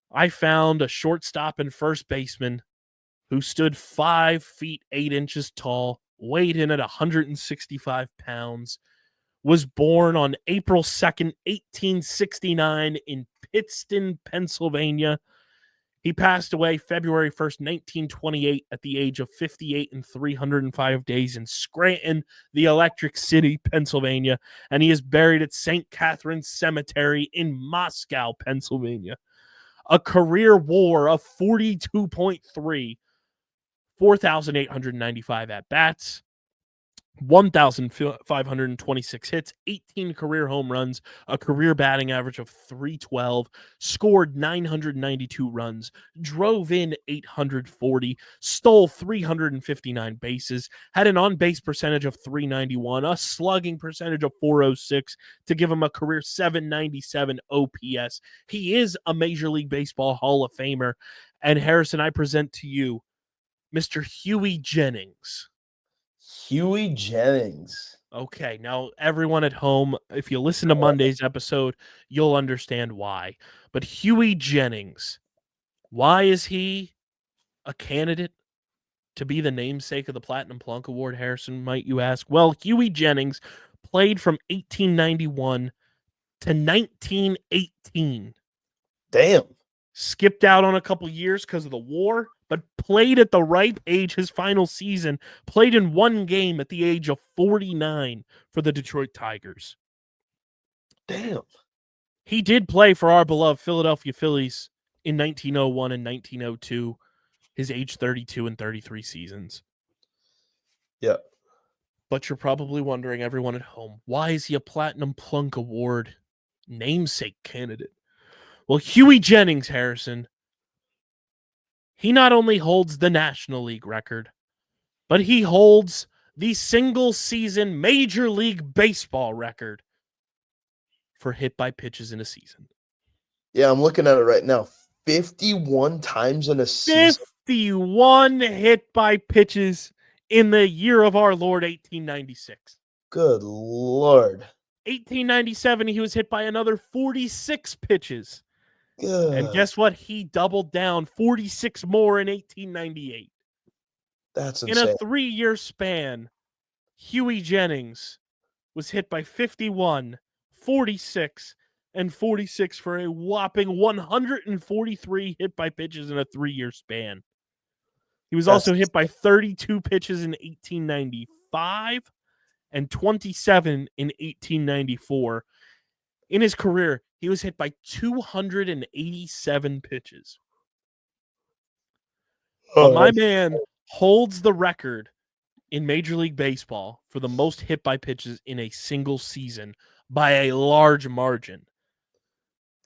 I found a shortstop and first baseman who stood 5 feet 8 inches tall, weighed in at 165 pounds, was born on April 2nd, 1869 in Pittston, Pennsylvania. He passed away February 1st, 1928 at the age of 58 and 305 days in Scranton, the Electric City, Pennsylvania, and he is buried at St. Catherine's Cemetery in Moscow, Pennsylvania. A career WAR of 42.3, 4,895 at-bats, 1,526 hits, 18 career home runs, a career batting average of .312, scored 992 runs, drove in 840, stole 359 bases, had an on-base percentage of .391, a slugging percentage of .406 to give him a career .797 OPS. He is a Major League Baseball Hall of Famer. And Harrison, I present to you Mr. Huey Jennings. Huey Jennings. Okay, now everyone at home, if you listen to Monday's episode, you'll understand why. But Huey Jennings, why is he a candidate to be the namesake of the Platinum Plunk Award, Harrison, might you ask? Well, Huey Jennings played from 1891 to 1918. Damn. Skipped out on a couple years because of the war, but played at the ripe age his final season, played in one game at the age of 49 for the Detroit Tigers. Damn. He did play for our beloved Philadelphia Phillies in 1901 and 1902, his age 32 and 33 seasons. Yep. But you're probably wondering, everyone at home, why is he a Platinum Plunk Award namesake candidate? Well, Huey Jennings, Harrison, he not only holds the National League record, but he holds the single-season Major League Baseball record for hit by pitches in a season. Yeah, I'm looking at it right now. 51 times in a season. 51 hit by pitches in the year of our Lord, 1896. Good Lord. 1897, he was hit by another 46 pitches. Good. And guess what? He doubled down 46 more in 1898. That's insane. In a 3-year span, Huey Jennings was hit by 51, 46, and 46 for a whopping 143 hit by pitches in a 3-year span. He was also hit by 32 pitches in 1895 and 27 in 1894. In his career, he was hit by 287 pitches. But my man holds the record in Major League Baseball for the most hit by pitches in a single season by a large margin.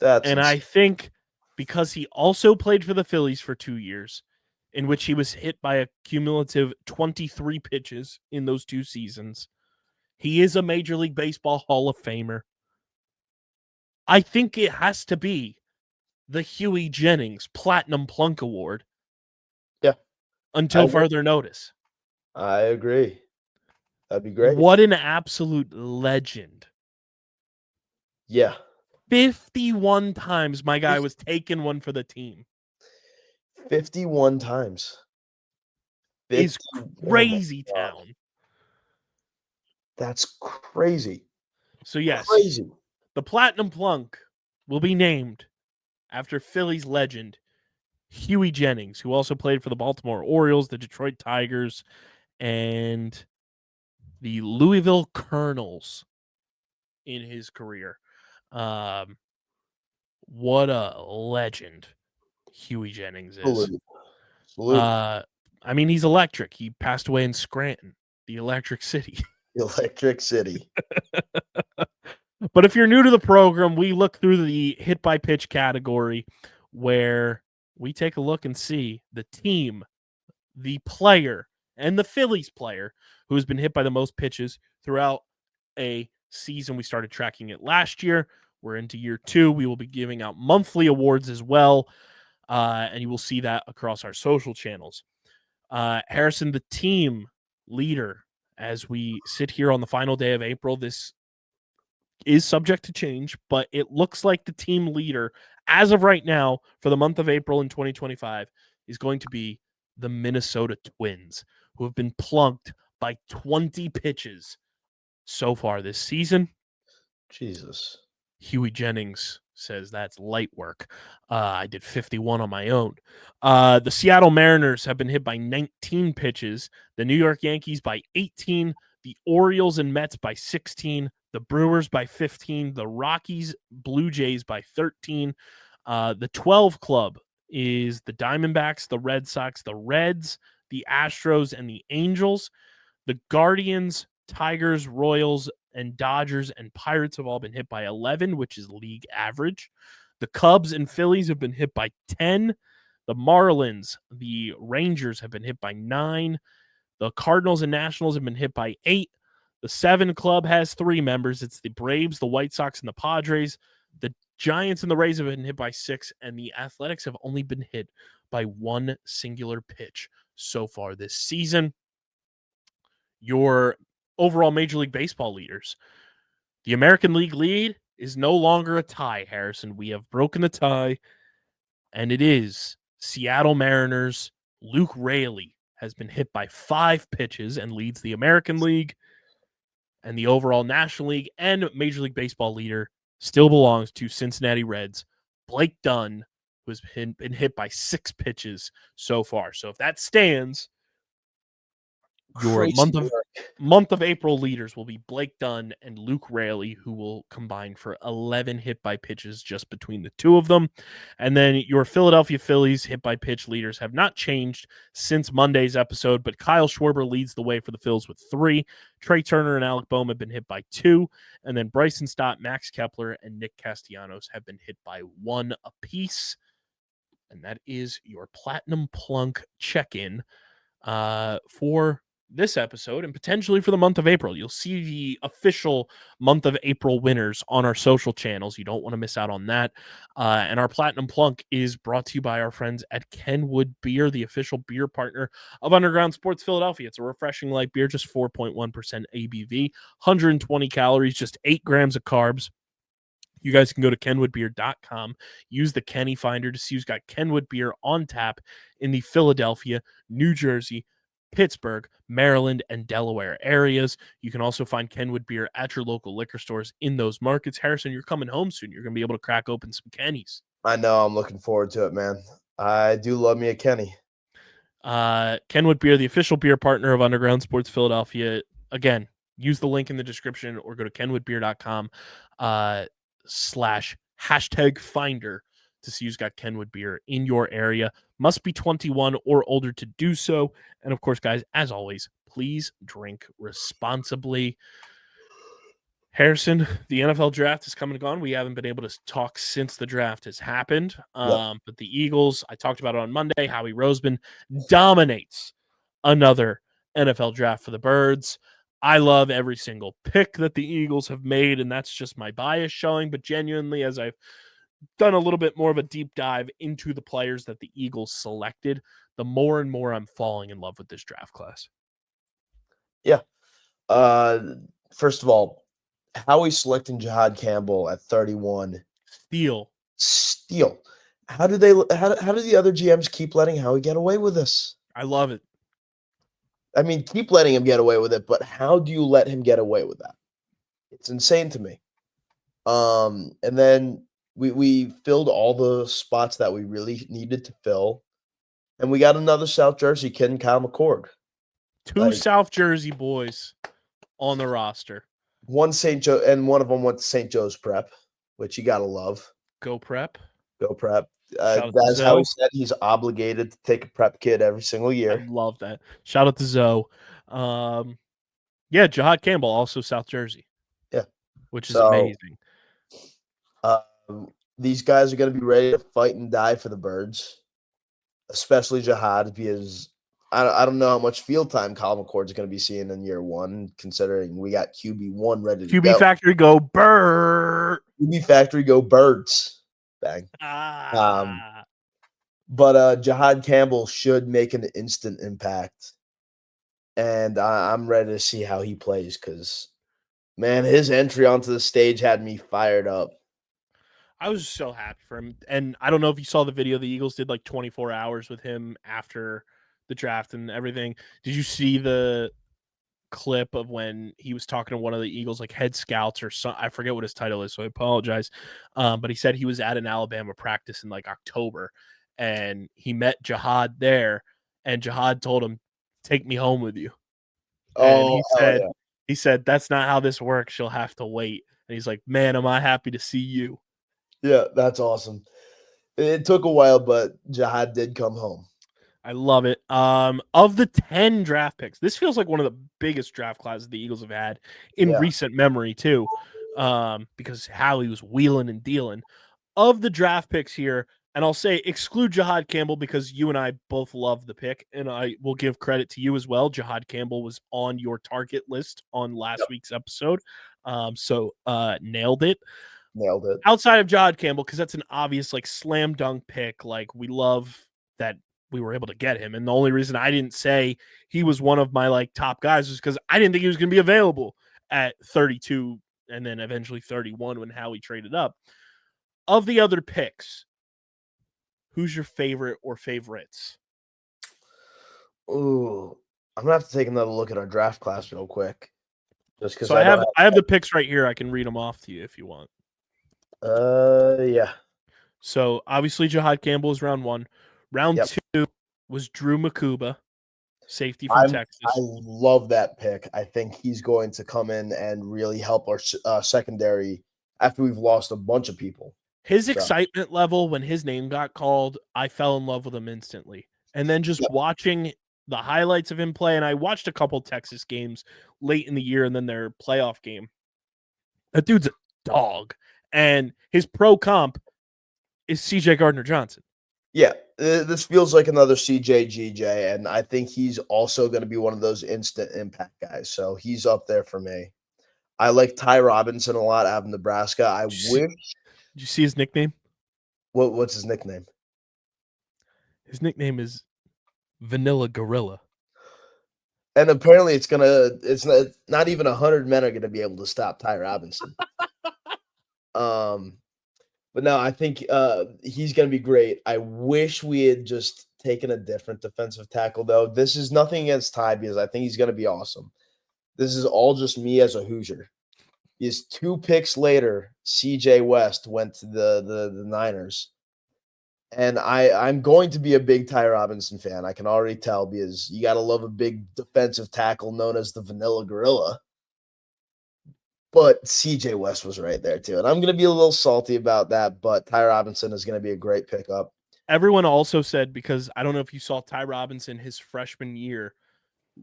I think because he also played for the Phillies for 2 years, in which he was hit by a cumulative 23 pitches in those 2 seasons, he is a Major League Baseball Hall of Famer. I think it has to be the Huey Jennings Platinum Plunk Award. Yeah. Until further notice. I agree. That'd be great. What an absolute legend. Yeah. 51 times my guy was taking one for the team. 51 times. Is 50 oh my crazy God. town. That's crazy. So yes, Crazy. the Platinum Plunk will be named after Phillies legend Huey Jennings, who also played for the Baltimore Orioles, the Detroit Tigers, and the Louisville Colonels in his career. What a legend Huey Jennings is. Salute. I mean, he's electric. He passed away in Scranton, the Electric City. Electric City. But if you're new to the program, we look through the hit by pitch category where we take a look and see the team, the player, and the Phillies player who has been hit by the most pitches throughout a season. We started tracking it last year. We're into year 2. We will be giving out monthly awards as well, and you will see that across our social channels. Harrison, the team leader, as we sit here on the final day of April, this is subject to change, but it looks like the team leader, as of right now, for the month of April in 2025, is going to be the Minnesota Twins, who have been plunked by 20 pitches so far this season. Jesus. Huey Jennings says that's light work. I did 51 on my own. The Seattle Mariners have been hit by 19 pitches, the New York Yankees by 18, the Orioles and Mets by 16, the Brewers by 15, the Rockies, Blue Jays by 13. The 12 club is the Diamondbacks, the Red Sox, the Reds, the Astros, and the Angels. The Guardians, Tigers, Royals, and Dodgers and Pirates have all been hit by 11, which is league average. The Cubs and Phillies have been hit by 10. The Marlins, the Rangers have been hit by 9. The Cardinals and Nationals have been hit by 8. The 7 club has 3 members. It's the Braves, the White Sox, and the Padres. The Giants and the Rays have been hit by 6, and the Athletics have only been hit by 1 singular pitch so far this season. Your overall Major League Baseball leaders. The American League lead is no longer a tie, Harrison. We have broken the tie, and it is Seattle Mariners. Luke Raley has been hit by 5 pitches and leads the American League, and the overall National League and Major League Baseball leader still belongs to Cincinnati Reds, Blake Dunn, who has been hit by 6 pitches so far. So if that stands, your month of April leaders will be Blake Dunn and Luke Raley, who will combine for 11 hit by pitches just between the two of them. And then your Philadelphia Phillies hit by pitch leaders have not changed since Monday's episode, but Kyle Schwarber leads the way for the Phils with 3. Trey Turner and Alec Boehm have been hit by 2. And then Bryson Stott, Max Kepler, and Nick Castellanos have been hit by 1 apiece. And that is your Platinum Plunk check-in for this episode and potentially for the month of April. You'll see the official month of April winners on our social channels. You don't want to miss out on that. And our Platinum Plunk is brought to you by our friends at Kenwood Beer, the official beer partner of Underground Sports Philadelphia. It's a refreshing light beer, just 4.1% ABV, 120 calories, just 8 grams of carbs. You guys can go to kenwoodbeer.com, use the Kenny Finder to see who's got Kenwood Beer on tap in the Philadelphia, New Jersey, Pittsburgh, Maryland, and Delaware areas. You can also find Kenwood Beer at your local liquor stores in those markets. Harrison, you're coming home soon. You're going to be able to crack open some Kennys. I know. I'm looking forward to it, man. I do love me a Kenny. Kenwood Beer, the official beer partner of Underground Sports Philadelphia. Again, use the link in the description or go to kenwoodbeer.com /#finder to see who's got Kenwood Beer in your area. Must be 21 or older to do so. And of course, guys, as always, please drink responsibly. Harrison, the NFL draft is coming and gone. We haven't been able to talk since the draft has happened. But the Eagles, I talked about it on Monday. Howie Roseman dominates another NFL draft for the Birds. I love every single pick that the Eagles have made, and that's just my bias showing. But genuinely, as I've done a little bit more of a deep dive into the players that the Eagles selected, the more and more I'm falling in love with this draft class. Yeah. First of all, Howie selecting Jihad Campbell at 31. Steal. How do the other GMs keep letting Howie get away with this? I love it. I mean, keep letting him get away with it, but how do you let him get away with that? It's insane to me. And then we filled all the spots that we really needed to fill, and we got another South Jersey kid, Kyle McCord. Two South Jersey boys on the roster. One St. Joe, and one of them went to St. Joe's Prep, which you gotta love. Go Prep. That's how he said he's obligated to take a prep kid every single year. I love that. Shout out to Zoe. Yeah, Jihad Campbell, also South Jersey. Yeah, which is amazing. These guys are going to be ready to fight and die for the birds, especially Jihad, because I don't know how much field time Kyle McCord is going to be seeing in year one, considering we got QB1 ready to go. QB Factory go bird. QB Factory go birds. Bang. But Jihad Campbell should make an instant impact, and I'm ready to see how he plays because, man, his entry onto the stage had me fired up. I was so happy for him. And I don't know if you saw the video. The Eagles did like 24 hours with him after the draft and everything. Did you see the clip of when he was talking to one of the Eagles, like head scouts or some, I forget what his title is, so I apologize. But he said he was at an Alabama practice in like October and he met Jihad there, and Jihad told him, "Take me home with you." And he said, "That's not how this works. You'll have to wait." And he's like, "Man, am I happy to see you." Yeah, that's awesome. It took a while, but Jihad did come home. I love it. Of the 10 draft picks, this feels like one of the biggest draft classes the Eagles have had in recent memory too, because Howie was wheeling and dealing. Of the draft picks here, and I'll say exclude Jihad Campbell because you and I both love the pick, and I will give credit to you as well. Jihad Campbell was on your target list on last week's episode, so nailed it. Outside of Jihad Campbell, because that's an obvious like slam dunk pick. Like, we love that we were able to get him, and the only reason I didn't say he was one of my like top guys is because I didn't think he was going to be available at 32 and then eventually 31 when Howie traded up. Of the other picks, who's your favorite or favorites? Ooh, I'm gonna have to take another look at our draft class real quick. Just because so I have the picks right here. I can read them off to you if you want. Yeah. So obviously Jihad Campbell is round 1. Round 2 was Drew Makuba, safety from Texas. I love that pick. I think he's going to come in and really help our secondary after we've lost a bunch of people. His excitement level when his name got called, I fell in love with him instantly. And then just watching the highlights of him play, and I watched a couple Texas games late in the year and then their playoff game. That dude's a dog. And his pro comp is CJ Gardner-Johnson. Yeah, this feels like another CJ GJ, and I think he's also going to be one of those instant impact guys. So he's up there for me. I like Ty Robinson a lot out of Nebraska. Did you see his nickname? What's his nickname? His nickname is Vanilla Gorilla. And apparently it's not even 100 men are going to be able to stop Ty Robinson. But no, I think he's going to be great. I wish we had just taken a different defensive tackle, though. This is nothing against Ty because I think he's going to be awesome. This is all just me as a Hoosier. His 2 picks later, CJ West went to the Niners. And I'm going to be a big Ty Robinson fan. I can already tell because you got to love a big defensive tackle known as the Vanilla Gorilla. But CJ West was right there, too. And I'm going to be a little salty about that, but Ty Robinson is going to be a great pickup. Everyone also said, because I don't know if you saw Ty Robinson, his freshman year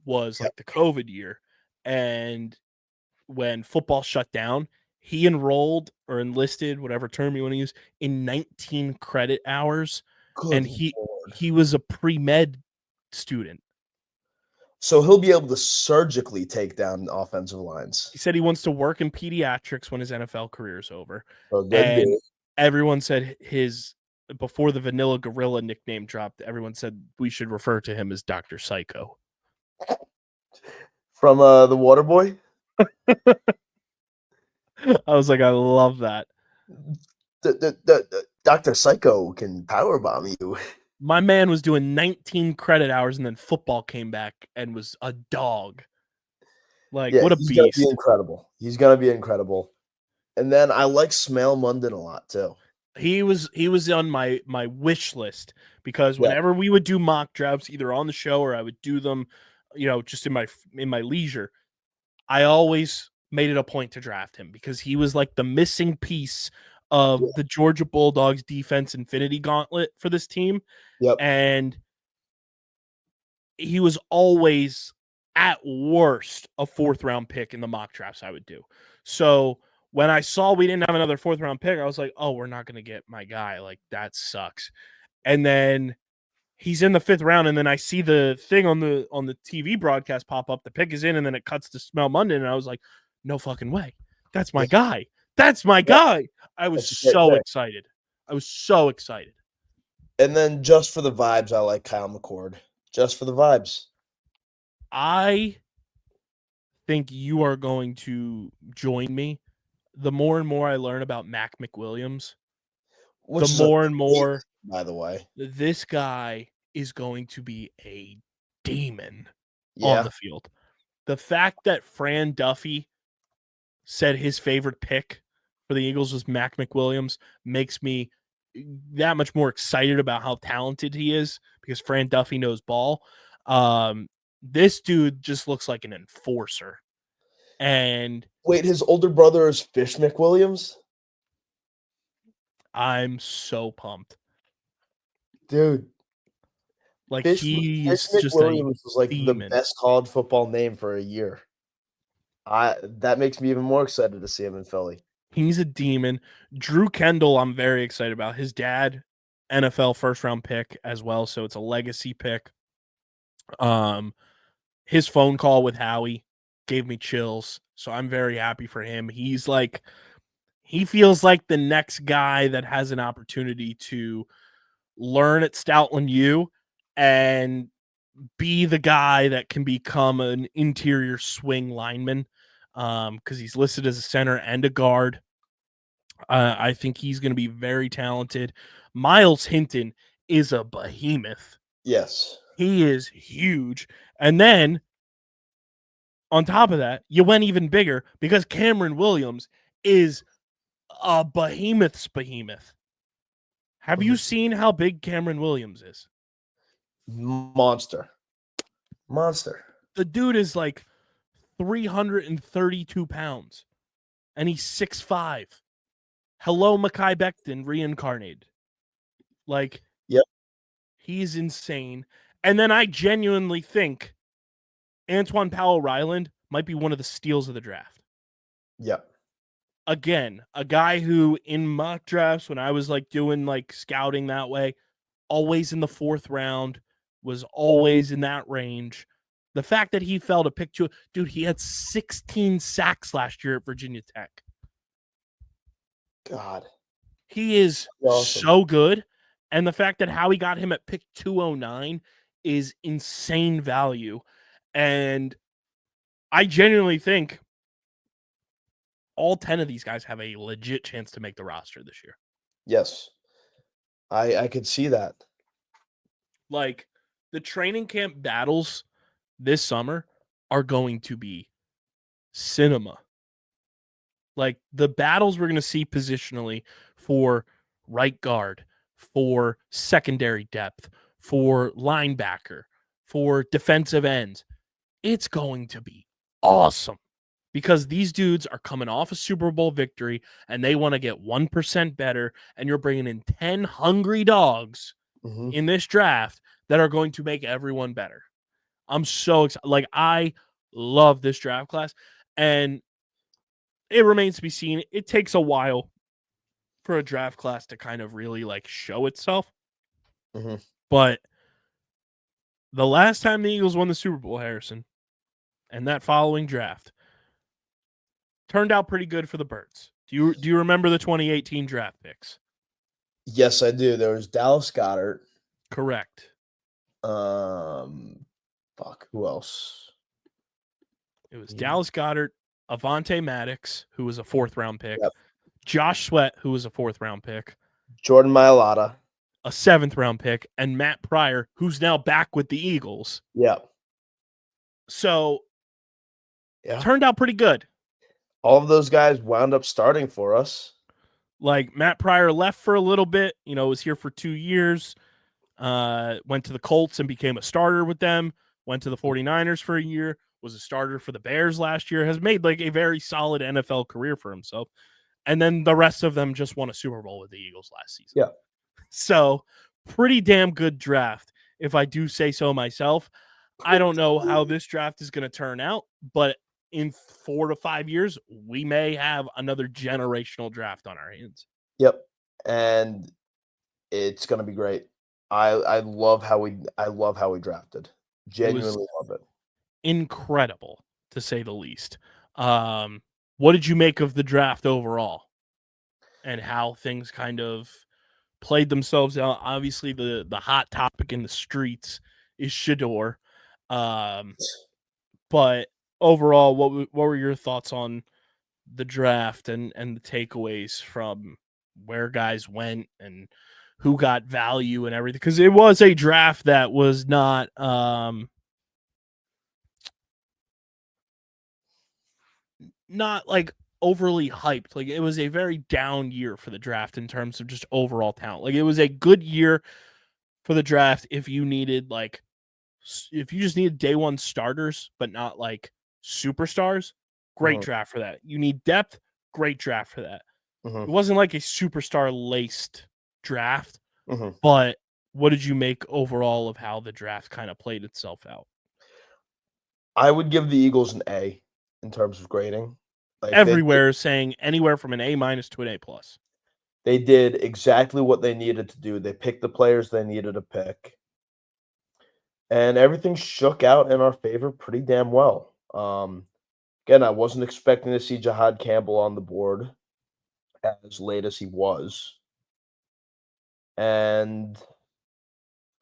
was like the COVID year. And when football shut down, he enrolled or enlisted, whatever term you want to use, in 19 credit hours. And he was a pre-med student. So he'll be able to surgically take down offensive lines. He said he wants to work in pediatrics when his NFL career is over. And everyone said before the Vanilla Gorilla nickname dropped, everyone said we should refer to him as Dr. Psycho. From the Waterboy? I was like, I love that. The Dr. Psycho can powerbomb you. My man was doing 19 credit hours, and then football came back and was a dog. Like, Yeah, what a he's gonna be beast. incredible. He's gonna be incredible. And then I like Smale Munden a lot too. He was on my wish list because Yeah. whenever we would do mock drafts, either on the show or I would do them, just in my leisure, I always made it a point to draft him because he was like the missing piece of the Georgia Bulldogs defense infinity gauntlet for this team. Yep. And he was always at worst a 4th round pick in the mock drafts I would do. So when I saw we didn't have another 4th round pick, I was like, oh, we're not going to get my guy. Like, that sucks. And then he's in the 5th round, and then I see the thing on the TV broadcast pop up. The pick is in, and then it cuts to Smell Munden, and I was like, no fucking way. That's my guy. That's my guy. I was so excited. I was so excited. And then just for the vibes, I like Kyle McCord. Just for the vibes. I think you are going to join me. The more and more I learn about Mac McWilliams, the more and more, by the way, this guy is going to be a demon on the field. The fact that Fran Duffy said his favorite pick for the Eagles was Mac McWilliams makes me that much more excited about how talented he is because Fran Duffy knows ball. This dude just looks like an enforcer. And wait, his older brother is Fish McWilliams? I'm so pumped. Dude. Like, Fish just McWilliams was like the best college football name for a year. That makes me even more excited to see him in Philly. He's a demon. Drew Kendall, I'm very excited about. His dad, NFL 1st round pick as well, so it's a legacy pick. His phone call with Howie gave me chills, so I'm very happy for him. He feels like the next guy that has an opportunity to learn at Stoutland U and be the guy that can become an interior swing lineman because he's listed as a center and a guard. I think he's going to be very talented. Miles Hinton is a behemoth. Yes. He is huge. And then on top of that, you went even bigger because Cameron Williams is a behemoth's behemoth. Have you seen how big Cameron Williams is? Monster. The dude is like 332 pounds, and he's 6'5". Hello, Mekhi Becton reincarnated. Like, yep, he's insane. And then I genuinely think Antoine Powell-Ryland might be one of the steals of the draft. Yep. Again, a guy who in mock drafts, when I was like doing like scouting that way, always in the 4th round, was always in that range. The fact that he fell to pick 2, dude, he had 16 sacks last year at Virginia Tech. God. He is so good. And the fact that Howie got him at pick 209 is insane value. And I genuinely think all 10 of these guys have a legit chance to make the roster this year. Yes. I could see that. Like, the training camp battles this summer are going to be cinema. Like, the battles we're going to see positionally for right guard, for secondary depth, for linebacker, for defensive ends, it's going to be awesome because these dudes are coming off a Super Bowl victory and they want to get 1% better, and you're bringing in 10 hungry dogs in this draft that are going to make everyone better. I'm so excited. Like, I love this draft class, and it remains to be seen. It takes a while for a draft class to kind of really like show itself. But the last time the Eagles won the Super Bowl, Harrison, and that following draft turned out pretty good for the Birds. Do you remember the 2018 draft picks? Yes, I do. There was Dallas Goedert. Correct. Who else? It was Dallas Goedert, Avante Maddox, who was a 4th-round pick, Yep. Josh Sweat, who was a 4th-round pick, Jordan Mailata, a 7th-round pick, and Matt Pryor, who's now back with the Eagles. Yeah. So, Yeah. turned out pretty good. All of those guys wound up starting for us. Like, Matt Pryor left for a little bit, was here for 2 years, went to the Colts and became a starter with them, went to the 49ers for a year, was a starter for the Bears last year, has made like a very solid NFL career for himself. And then the rest of them just won a Super Bowl with the Eagles last season. Yeah. So pretty damn good draft, if I do say so myself. I don't know how this draft is going to turn out, but in 4 to 5 years, we may have another generational draft on our hands. Yep. And it's going to be great. I love how we drafted. Genuinely love it. Incredible, to say the least. What did you make of the draft overall and how things kind of played themselves out? Obviously, the hot topic in the streets is Shedeur. But overall, what were your thoughts on the draft and the takeaways from where guys went and who got value and everything? Because it was a draft that was not like overly hyped. Like, it was a very down year for the draft in terms of just overall talent. Like, it was a good year for the draft if you just needed day one starters, but not like superstars. Great draft for that. You need depth. Great draft for that. It wasn't like a superstar laced draft, but what did you make overall of how the draft kind of played itself out? I would give the Eagles an A in terms of grading. Like, everywhere saying anywhere from an A- to an A+. They did exactly what they needed to do. They picked the players they needed to pick. And everything shook out in our favor pretty damn well. Again, I wasn't expecting to see Jahad Campbell on the board as late as he was. And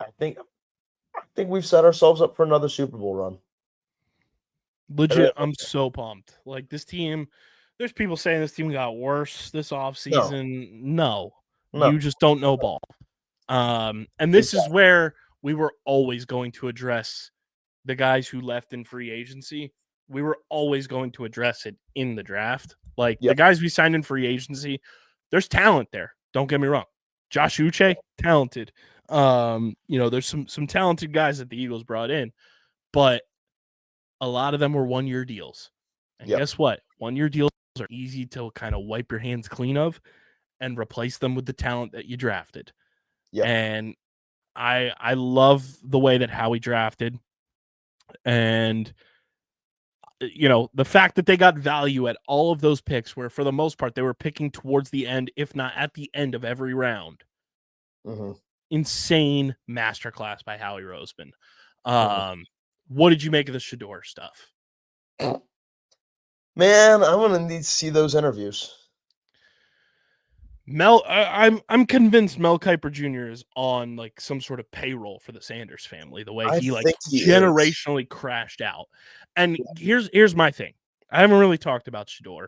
I think we've set ourselves up for another Super Bowl run. Legit, I'm so pumped. Like, this team, there's people saying this team got worse this offseason. No. You just don't know ball. And this is where we were always going to address the guys who left in free agency. We were always going to address it in the draft. Like, the guys we signed in free agency, there's talent there. Don't get me wrong. Josh Uche, talented. There's some talented guys that the Eagles brought in, but a lot of them were 1-year deals. And guess what? 1-year deals are easy to kind of wipe your hands clean of and replace them with the talent that you drafted. And I love the way that Howie drafted. And the fact that they got value at all of those picks, where for the most part they were picking towards the end, if not at the end of every round. Insane masterclass by Howie Roseman. What did you make of the Shedeur stuff? Man, I'm gonna need to see those interviews. I'm convinced Mel Kiper Jr. is on like some sort of payroll for the Sanders family. The way he generationally crashed out. And here's my thing. I haven't really talked about Shedeur.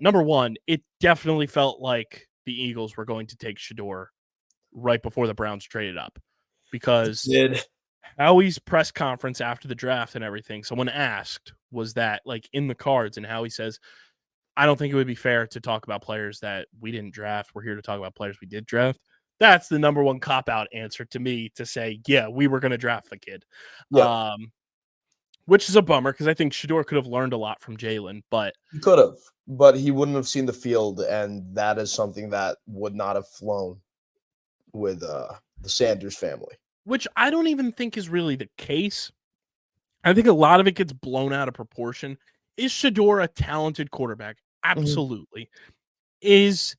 Number one, it definitely felt like the Eagles were going to take Shedeur right before the Browns traded up, because Howie's press conference after the draft and everything, someone asked, was that like in the cards? And Howie says, I don't think it would be fair to talk about players that we didn't draft. We're here to talk about players we did draft. That's the number one cop-out answer to me, to say, yeah, we were going to draft the kid. Which is a bummer, because I think Shedeur could have learned a lot from Jalen. But he could have, but he wouldn't have seen the field, and that is something that would not have flown with the Sanders family. Which I don't even think is really the case. I think a lot of it gets blown out of proportion. Is Shedeur a talented quarterback? Absolutely. Is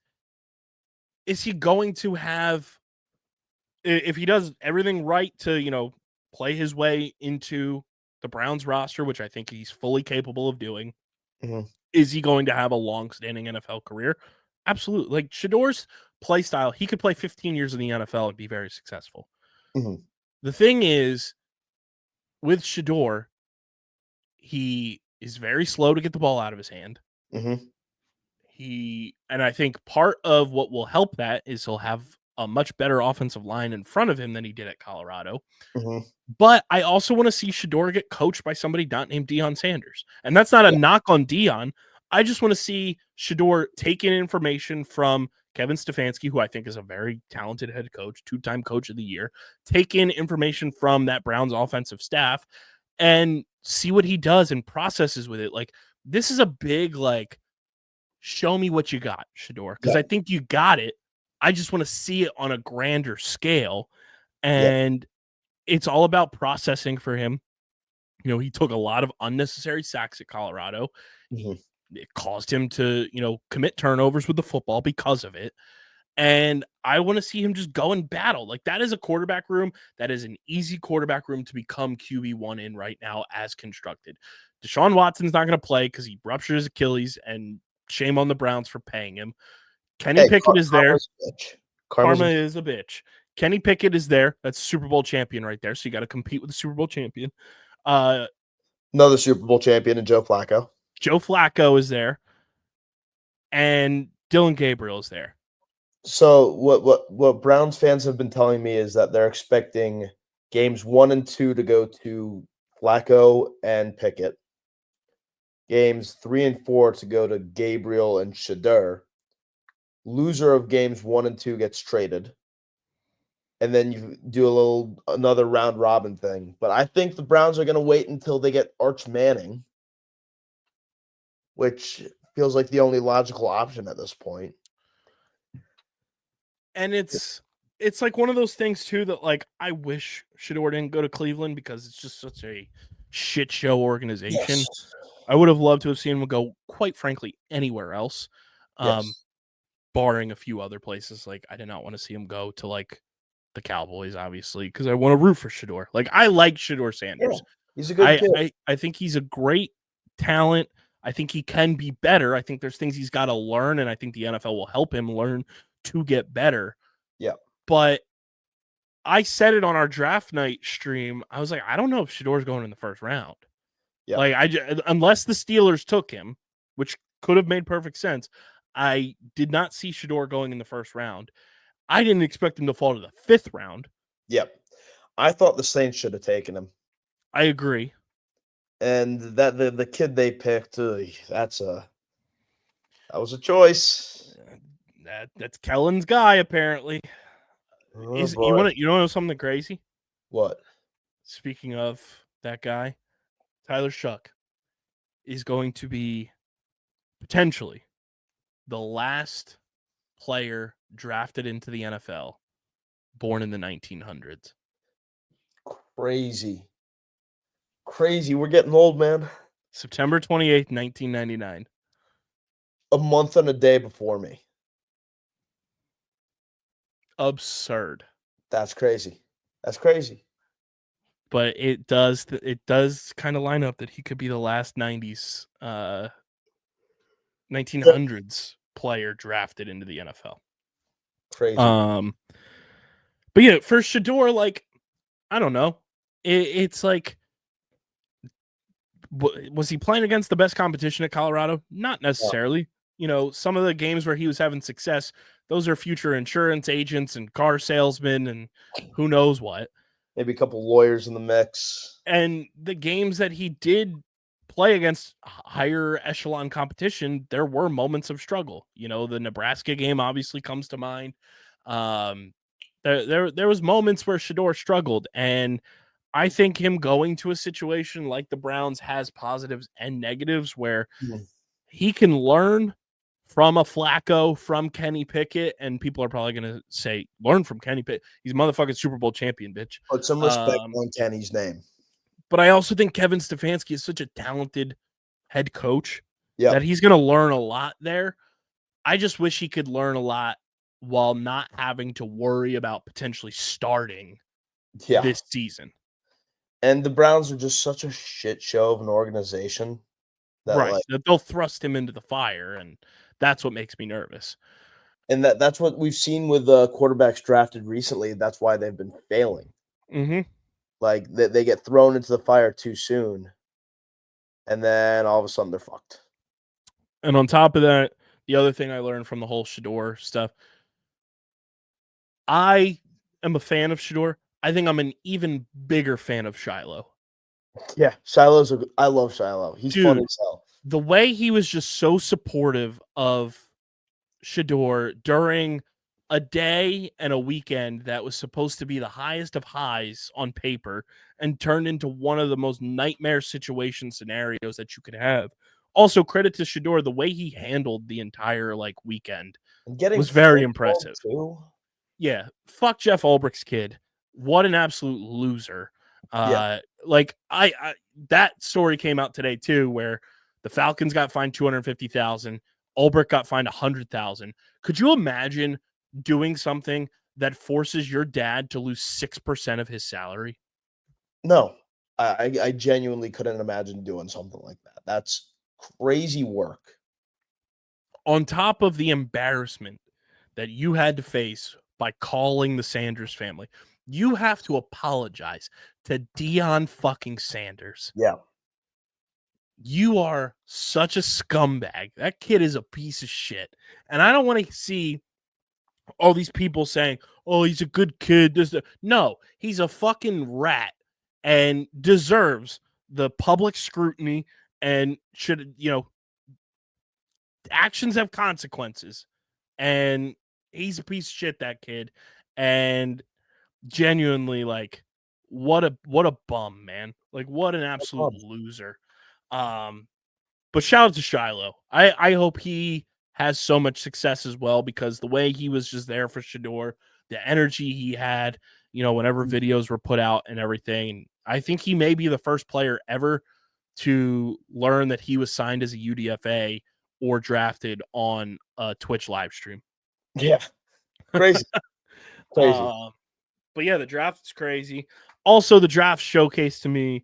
he going to have, if he does everything right to, play his way into the Browns roster, which I think he's fully capable of doing, is he going to have a long-standing NFL career? Absolutely. Like, Shedeur's play style, he could play 15 years in the NFL and be very successful. The thing is, with Shedeur, he is very slow to get the ball out of his hand. Mm-hmm. And I think part of what will help that is he'll have a much better offensive line in front of him than he did at Colorado. Mm-hmm. But I also want to see Shedeur get coached by somebody not named Deion Sanders. And that's not a knock on Deion. I just want to see Shedeur take in information from Kevin Stefanski, who I think is a very talented head coach, 2-time coach of the year, take in information from that Browns offensive staff and see what he does and processes with it. Like, this is a big, like, show me what you got, Shedeur, because I think you got it. I just want to see it on a grander scale. And it's all about processing for him. You know, he took a lot of unnecessary sacks at Colorado. Mm-hmm. It caused him to, you know, commit turnovers with the football because of it. And I want to see him just go and battle. Like, that is a quarterback room. That is an easy quarterback room to become QB1 in right now as constructed. Deshaun Watson's not going to play because he ruptured his Achilles, and shame on the Browns for paying him. Kenny Pickett is there. Karma is a bitch. Kenny Pickett is there. That's a Super Bowl champion right there. So you got to compete with the Super Bowl champion. Another Super Bowl champion, and Joe Flacco. Joe Flacco is there. And Dylan Gabriel is there. So what Browns fans have been telling me is that they're expecting games 1 and 2 to go to Flacco and Pickett. Games 3 and 4 to go to Gabriel and Shedeur. Loser of games 1 and 2 gets traded. And then you do another round robin thing. But I think the Browns are going to wait until they get Arch Manning, which feels like the only logical option at this point. And it's like one of those things too that, like, I wish Shedeur didn't go to Cleveland because it's just such a shit show organization. Yes. I would have loved to have seen him go, quite frankly, anywhere else. Barring a few other places. Like, I did not want to see him go to, like, the Cowboys, obviously, because I want to root for Shedeur. Like, I like Shedeur Sanders. Yeah, he's a good kid. I think he's a great talent. I think he can be better. I think there's things he's got to learn, and I think the NFL will help him learn to get better. Yeah. But I said it on our draft night stream. I was like, I don't know if Shedeur's going in the first round. Yeah. Like, unless the Steelers took him, which could have made perfect sense, I did not see Shedeur going in the first round. I didn't expect him to fall to the 5th round. Yep. I thought the Saints should have taken him. I agree. And that the kid they picked, that was a choice. That's Kellen's guy, apparently. Oh, You want to know something crazy? What? Speaking of that guy, Tyler Shuck is going to be potentially the last player drafted into the NFL born in the 1900s. Crazy. We're getting old, man. September 28th, 1999. A month and a day before me. Absurd. That's crazy. But it does kind of line up that he could be the last 1900s player drafted into the NFL. Crazy. But yeah, for Shedeur, like, I don't know. It's like, was he playing against the best competition at Colorado? Not necessarily. Yeah. You know, some of the games where he was having success, those are future insurance agents and car salesmen and who knows what. Maybe a couple lawyers in the mix. And the games that he did play against higher echelon competition, there were moments of struggle. You know, the Nebraska game obviously comes to mind. There was moments where Shedeur struggled, and I think him going to a situation like the Browns has positives and negatives where he can learn from a Flacco, from Kenny Pickett, and people are probably going to say, learn from Kenny Pickett. He's a motherfucking Super Bowl champion, bitch. Put some respect on Kenny's name. But I also think Kevin Stefanski is such a talented head coach that he's going to learn a lot there. I just wish he could learn a lot while not having to worry about potentially starting this season. And the Browns are just such a shit show of an organization. That they'll thrust him into the fire, and that's what makes me nervous. And that's what we've seen with the quarterbacks drafted recently. That's why they've been failing. Mm-hmm. Like, they get thrown into the fire too soon. and then all of a sudden they're fucked. And on top of that, the other thing I learned from the whole Shador stuff, I am a fan of Shador. I think I'm an even bigger fan of Shiloh. Yeah, I love Shiloh. He's fun as hell. The way he was just so supportive of Shador during a day and a weekend that was supposed to be the highest of highs on paper and turned into one of the most nightmare situation scenarios that you could have. Also, credit to Shador, the way he handled the entire weekend was very impressive. Too. Yeah, fuck Jeff Ulbricht's kid. What an absolute loser. Yeah. I that story came out today too, where the Falcons got fined $250,000. Ulbricht got fined $100,000. Could you imagine doing something that forces your dad to lose 6% of his salary? No, I genuinely couldn't imagine doing something like that. That's crazy work. On top of the embarrassment that you had to face by calling the Sanders family, you have to apologize to Deion fucking Sanders. Yeah. You are such a scumbag. That kid is a piece of shit. And I don't want to see all these people saying, oh, he's a good kid. No, he's a fucking rat and deserves the public scrutiny and should, actions have consequences. And he's a piece of shit, that kid. And genuinely, what a bum, man. What an absolute loser. But shout out to Shiloh. I hope he has so much success as well, because the way he was just there for Shador, the energy he had, whenever videos were put out and everything. I think he may be the first player ever to learn that he was signed as a UDFA or drafted on a Twitch live stream. Yeah. Crazy. Crazy. But yeah, the draft is crazy. Also, the draft showcased to me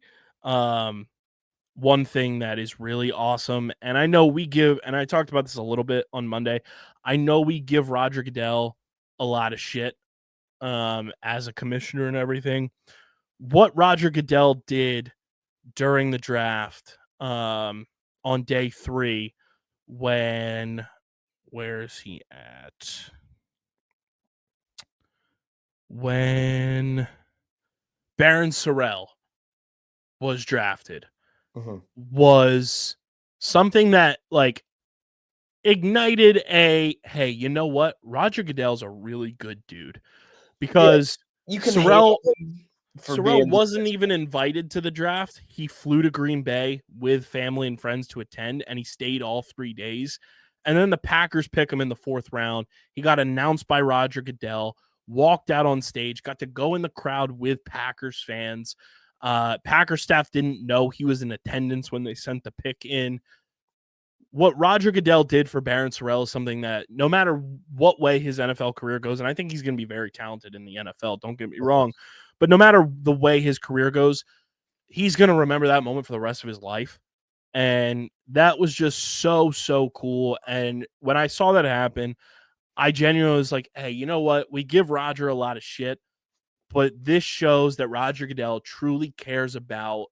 one thing that is really awesome. And I know and I talked about this a little bit on Monday, I know we give Roger Goodell a lot of shit as a commissioner and everything. What Roger Goodell did during the draft on day 3, where is he at? When Baron Sorrell was drafted, was something that ignited hey, you know what? Roger Goodell's a really good dude, because you can Sorrell wasn't even invited to the draft. He flew to Green Bay with family and friends to attend, and he stayed all 3 days. And then the Packers pick him in the 4th round. He got announced by Roger Goodell, walked out on stage, got to go in the crowd with Packers fans. Packers staff didn't know he was in attendance when they sent the pick in. What Roger Goodell did for Baron Sorrell is something that no matter what way his NFL career goes, and I think he's going to be very talented in the NFL, don't get me wrong, but no matter the way his career goes, he's going to remember that moment for the rest of his life. And that was just so, so cool. And when I saw that happen, I genuinely was like, hey, you know what? We give Roger a lot of shit, but this shows that Roger Goodell truly cares about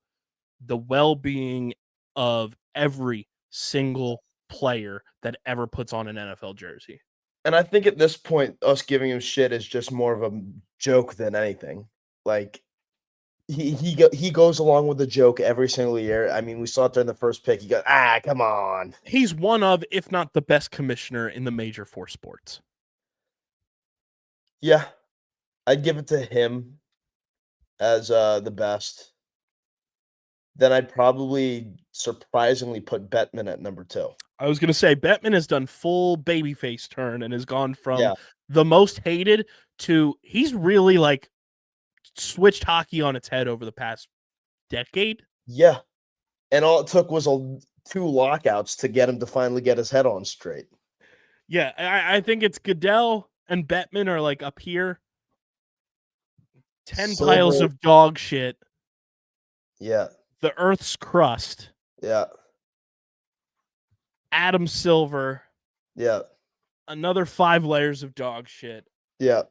the well-being of every single player that ever puts on an NFL jersey. And I think at this point, us giving him shit is just more of a joke than anything. He goes along with the joke every single year. I mean, we saw it during the first pick. He goes, come on. He's one of, if not the best commissioner in the major 4 sports. Yeah, I'd give it to him as the best. Then I'd probably surprisingly put Bettman at number 2. I was going to say, Bettman has done full babyface turn and has gone from the most hated to he's really switched hockey on its head over the past decade. Yeah. And all it took was 2 lockouts to get him to finally get his head on straight. Yeah, I think it's Goodell and Bettman are up here. 10 piles of dog shit. Yeah. The Earth's crust. Yeah. Adam Silver. Yeah. Another 5 layers of dog shit. Yeah.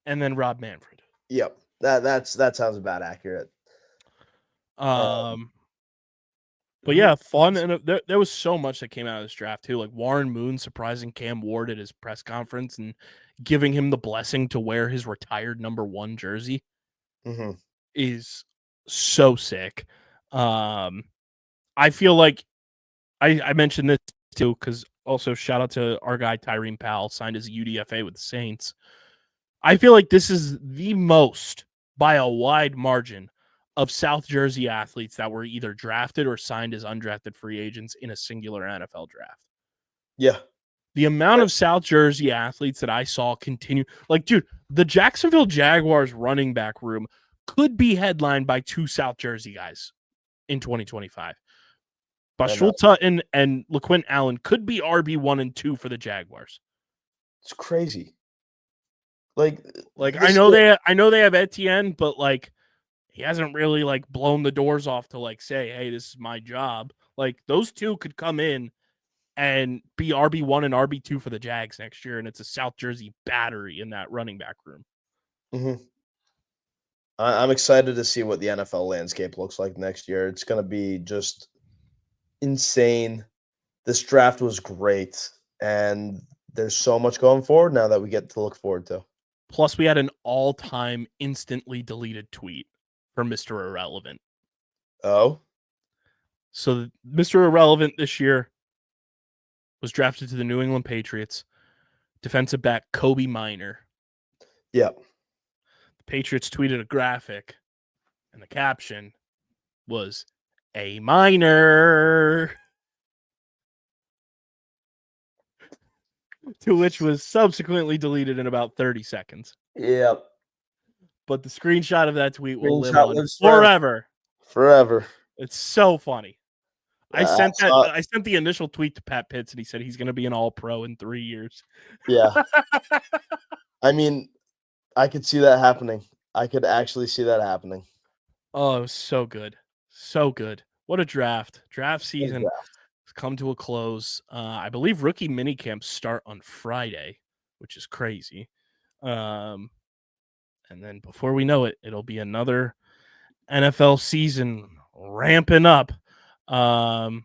And then Rob Manfred. Yep. That sounds about accurate. But yeah, fun. And there was so much that came out of this draft too. Like Warren Moon surprising Cam Ward at his press conference and giving him the blessing to wear his retired number 1 jersey is so sick. I feel like I mentioned this too, because also shout out to our guy Tyreen Powell, signed as a UDFA with the Saints. I feel like this is the most, by a wide margin, of South Jersey athletes that were either drafted or signed as undrafted free agents in a singular NFL draft. Yeah. The amount of South Jersey athletes that I saw continue, like, dude, the Jacksonville Jaguars running back room could be headlined by 2 South Jersey guys in 2025. Bashul Tutton and LaQuint Allen could be RB1 and 2 for the Jaguars. It's crazy. Like I know they have Etienne, but like he hasn't really like blown the doors off to like say, hey, this is my job. Like those 2 could come in and be RB1 and RB2 for the Jags next year, and it's a South Jersey battery in that running back room. I'm excited to see what the NFL landscape looks like next year. It's going to be just insane. This draft was great, and there's so much going forward now that we get to look forward to. Plus, we had an all-time instantly deleted tweet from Mr. Irrelevant. Oh? So Mr. Irrelevant this year was drafted to the New England Patriots. Defensive back Kobe Minor. Yep. The Patriots tweeted a graphic, and the caption was A minor. To which was subsequently deleted in about 30 seconds. Yep. But the screenshot of that tweet will live Screenshot on lives forever. Forever. It's so funny. I Yeah, sent the initial tweet to Pat Pitts, and he said he's going to be an all-pro in 3 years. Yeah. I mean, I could see that happening. I could actually see that happening. Oh, it was so good. So good. What a draft. Draft season has come to a close. I believe rookie minicamps start on Friday, which is crazy. And then before we know it, it'll be another NFL season ramping up. But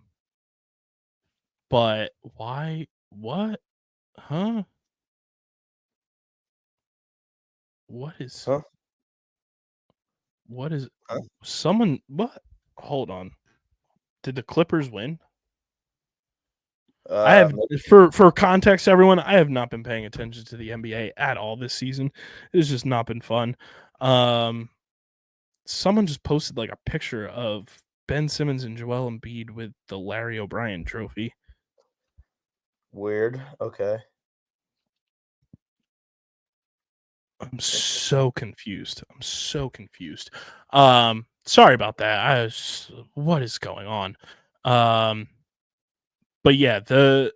why? What? Huh? What is? Huh? What is? Huh? Someone? What? Hold on. Did the Clippers win? I have for context, everyone. I have not been paying attention to the NBA at all this season. It's just not been fun. Someone just posted like a picture of Ben Simmons and Joel Embiid with the Larry O'Brien trophy. Weird. Okay. I'm so confused. Sorry about that. What is going on? But yeah, the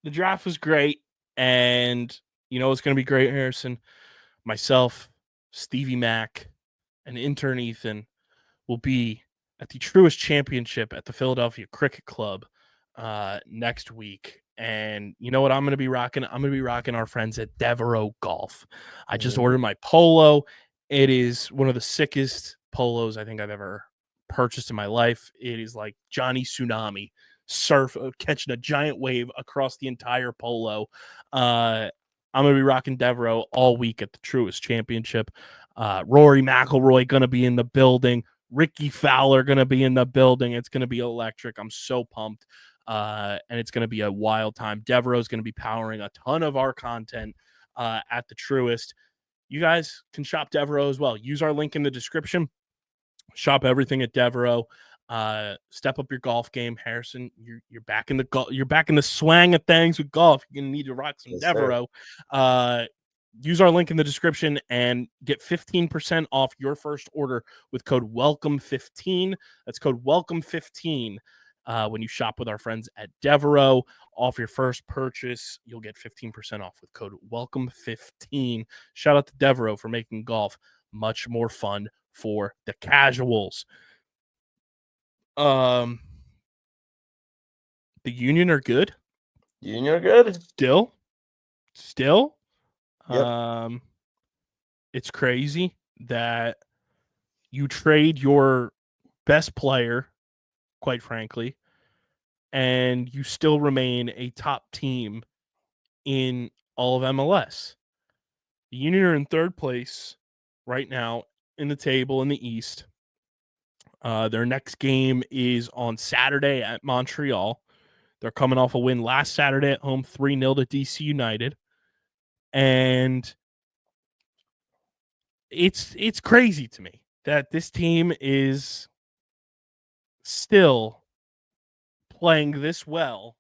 draft was great, and you know it's going to be great, Harrison. Myself, Stevie Mac, and intern Ethan will be at the Truist Championship at the Philadelphia Cricket Club next week. And you know what I'm going to be rocking? I'm going to be rocking our friends at Devereux Golf. I just ordered my polo. It is one of the sickest polos I think I've ever purchased in my life. It is like Johnny Tsunami catching a giant wave across the entire polo. I'm going to be rocking Devereux all week at the Truist Championship. Rory McIlroy going to be in the building. Ricky Fowler going to be in the building. It's going to be electric. I'm so pumped. And it's going to be a wild time. Devereux is going to be powering a ton of our content at the Truist. You guys can shop Devereux as well. Use our link in the description. Shop everything at Devereux. Step up your golf game, Harrison. You're back in the swang of things with golf. You're gonna need to rock some Devereux. Use our link in the description and get 15% off your first order with code WELCOME15. That's code WELCOME15 when you shop with our friends at Devereux. Off your first purchase, you'll get 15% off with code WELCOME15. Shout out to Devereux for making golf much more fun for the casuals. The Union are good. Union are good. Still. Yep. It's crazy that you trade your best player quite frankly, and you still remain a top team in all of MLS. The Union are in third place right now in the table in the East. Their next game is on Saturday at Montreal. They're coming off a win last Saturday at home, 3-0 to DC United. And it's crazy to me that this team is still playing this well.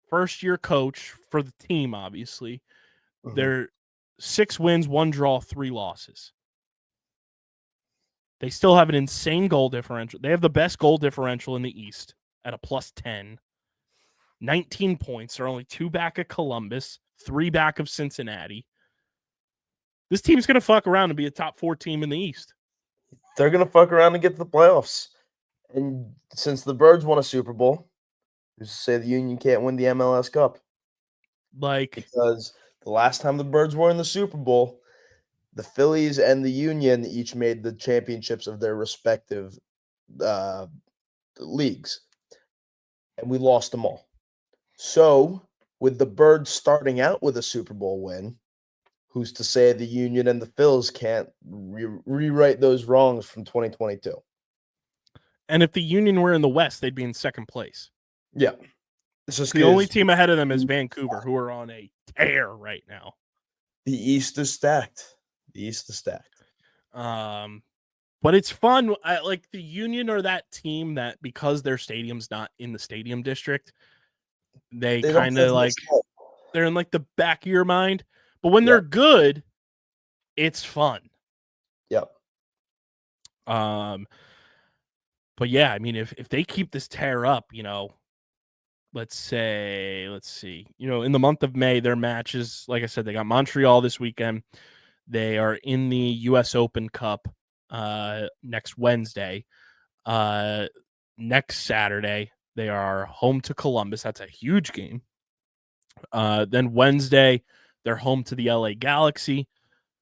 First year coach for the team, obviously. They're 6 wins, 1 draw, 3 losses. They still have an insane goal differential. They have the best goal differential in the East at a +10. 19 points. They're only 2 back of Columbus, 3 back of Cincinnati. This team's going to fuck around and be a top 4 team in the East. They're going to fuck around and get to the playoffs. And since the Birds won a Super Bowl, who's to say the Union can't win the MLS Cup? Because the last time the Birds were in the Super Bowl, the Phillies and the Union each made the championships of their respective leagues. And we lost them all. So, with the Birds starting out with a Super Bowl win, who's to say the Union and the Phils can't rewrite those wrongs from 2022? And if the Union were in the West, they'd be in second place. Yeah. It's just the only team ahead of them is Vancouver, who are on a tear right now. The East is stacked. But it's fun. Like the Union are that team that because their stadium's not in the stadium district, they kind of like they're in like the back of your mind. But when they're good, it's fun. Yep. But yeah, I mean, if they keep this tear up, let's see, in the month of May, their matches, like I said, they got Montreal this weekend. They are in the U.S. Open Cup next Wednesday. Next Saturday, they are home to Columbus. That's a huge game. Then Wednesday, they're home to the LA Galaxy.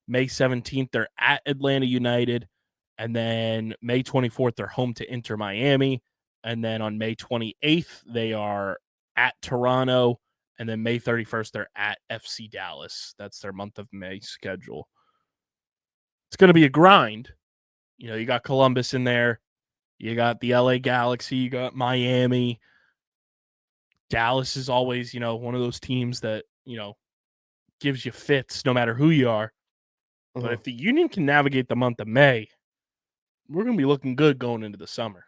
May 17th, they're at Atlanta United. And then May 24th, they're home to Inter Miami. And then on May 28th, they are at Toronto. And then May 31st, they're at FC Dallas. That's their month of May schedule. It's going to be a grind. You got Columbus in there. You got the LA Galaxy. You got Miami. Dallas is always, one of those teams that, gives you fits no matter who you are. But if the Union can navigate the month of May, we're going to be looking good going into the summer.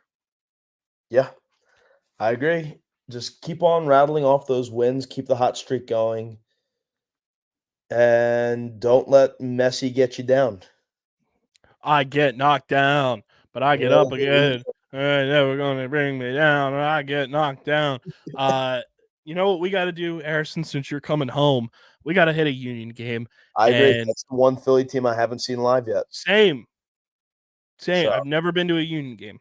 Yeah, I agree. Just keep on rattling off those wins. Keep the hot streak going. And don't let Messi get you down. I get knocked down, but I get up again. They're never going to bring me down. I get knocked down. You know what we got to do, Harrison, since you're coming home? We got to hit a Union game. I agree. That's the one Philly team I haven't seen live yet. Same. So. I've never been to a Union game.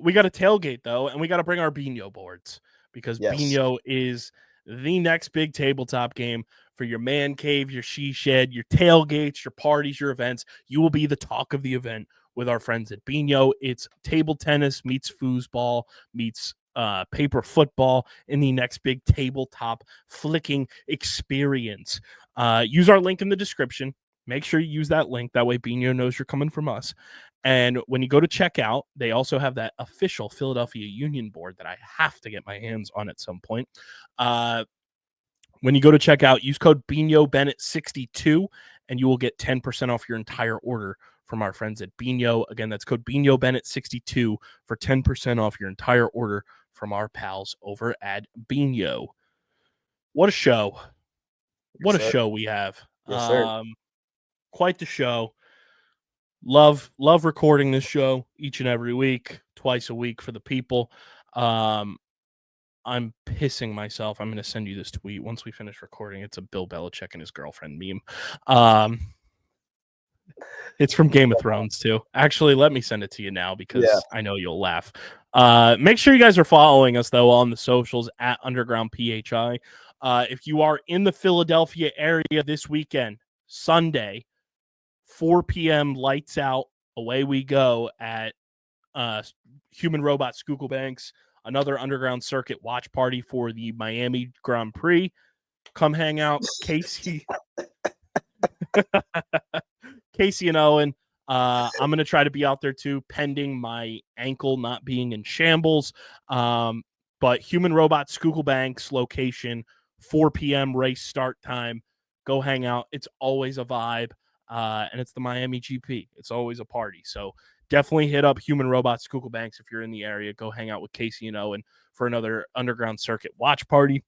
We got to tailgate, though, and we got to bring our Biñho boards because Biñho is the next big tabletop game for your man cave, your she shed, your tailgates, your parties, your events. You will be the talk of the event with our friends at Biñho. It's table tennis meets foosball meets paper football in the next big tabletop flicking experience. Use our link in the description. Make sure you use that link. That way Biñho knows you're coming from us. And when you go to checkout, they also have that official Philadelphia Union board that I have to get my hands on at some point. When you go to checkout, use code Biñho Bennett 62 and you will get 10% off your entire order from our friends at Biñho. Again, that's code Biñho Bennett 62 for 10% off your entire order from our pals over at Biñho. What a show. What a show we have. Yes, sir. Quite the show. Love recording this show each and every week, twice a week for the people. I'm pissing myself. I'm going to send you this tweet once we finish recording. It's a Bill Belichick and his girlfriend meme. It's from Game of Thrones too. Actually, let me send it to you now because I know you'll laugh. Make sure you guys are following us though on the socials at Underground PHI. If you are in the Philadelphia area this weekend, Sunday, 4 p.m. lights out, away we go at Human Robot Schuylkill-Banks, another underground circuit watch party for the Miami Grand Prix. Come hang out, Casey. Casey and Owen. I'm going to try to be out there too, pending my ankle not being in shambles. But Human Robot Schuylkill-Banks location, 4 p.m. race start time. Go hang out. It's always a vibe. And it's the Miami GP. It's always a party. So definitely hit up Human Robot Schuylkill-Banks if you're in the area. Go hang out with Casey and Owen for another underground circuit watch party.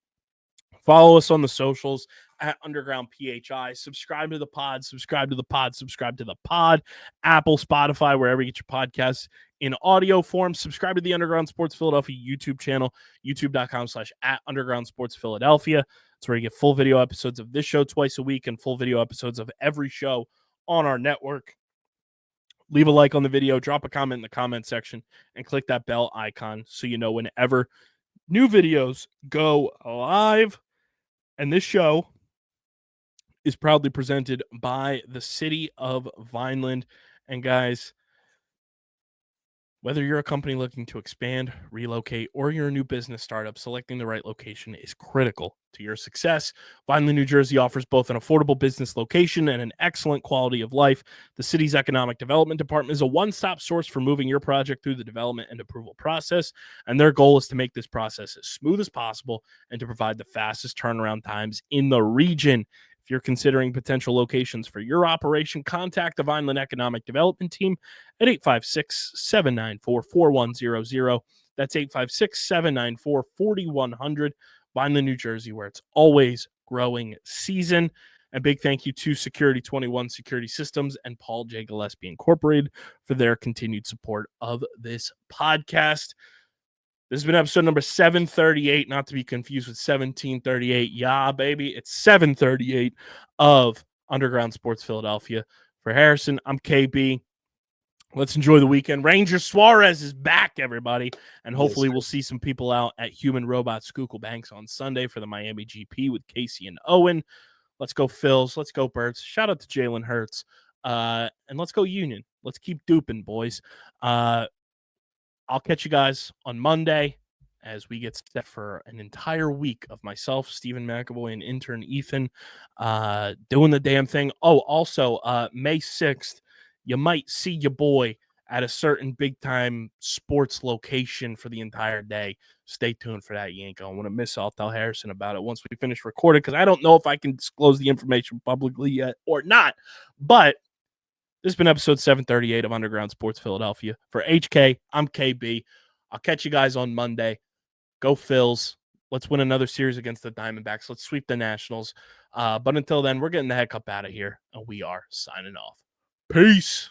Follow us on the socials at Underground PHI. Subscribe to the pod, subscribe to the pod, subscribe to the pod. Apple, Spotify, wherever you get your podcasts in audio form. Subscribe to the Underground Sports Philadelphia YouTube channel, youtube.com/@Underground Sports Philadelphia. That's where you get full video episodes of this show twice a week and full video episodes of every show on our network. Leave a like on the video, drop a comment in the comment section, and click that bell icon so you know whenever new videos go live. And this show is proudly presented by the city of Vineland. And guys, whether you're a company looking to expand, relocate, or you're a new business startup, selecting the right location is critical to your success. Vineland, New Jersey offers both an affordable business location and an excellent quality of life. The city's economic development department is a one-stop source for moving your project through the development and approval process, and their goal is to make this process as smooth as possible and to provide the fastest turnaround times in the region. If you're considering potential locations for your operation, contact the Vineland Economic Development Team at 856-794-4100. That's 856-794-4100. Vineland, New Jersey, where it's always growing season. And big thank you to Security 21 Security Systems and Paul J. Gillespie Incorporated for their continued support of this podcast. This has been episode number 738, not to be confused with 1738. Yeah, baby, it's 738 of Underground Sports Philadelphia. For Harrison, I'm KB. Let's enjoy the weekend. Ranger Suarez is back, everybody. And hopefully we'll see some people out at Human Robot Schuylkill-Banks on Sunday for the Miami GP with Casey and Owen. Let's go Phils. Let's go Birds. Shout out to Jalen Hurts. And let's go Union. Let's keep dooping, boys. I'll catch you guys on Monday as we get set for an entire week of myself, Stephen McAvoy, and intern Ethan doing the damn thing. Oh, also, May 6th, you might see your boy at a certain big-time sports location for the entire day. Stay tuned for that. You ain't going to want to miss. I'll tell Harrison about it once we finish recording because I don't know if I can disclose the information publicly yet or not. But this has been episode 738 of Underground Sports Philadelphia. For HK, I'm KB. I'll catch you guys on Monday. Go Phils. Let's win another series against the Diamondbacks. Let's sweep the Nationals. But until then, we're getting the heck up out of here, and we are signing off. Peace.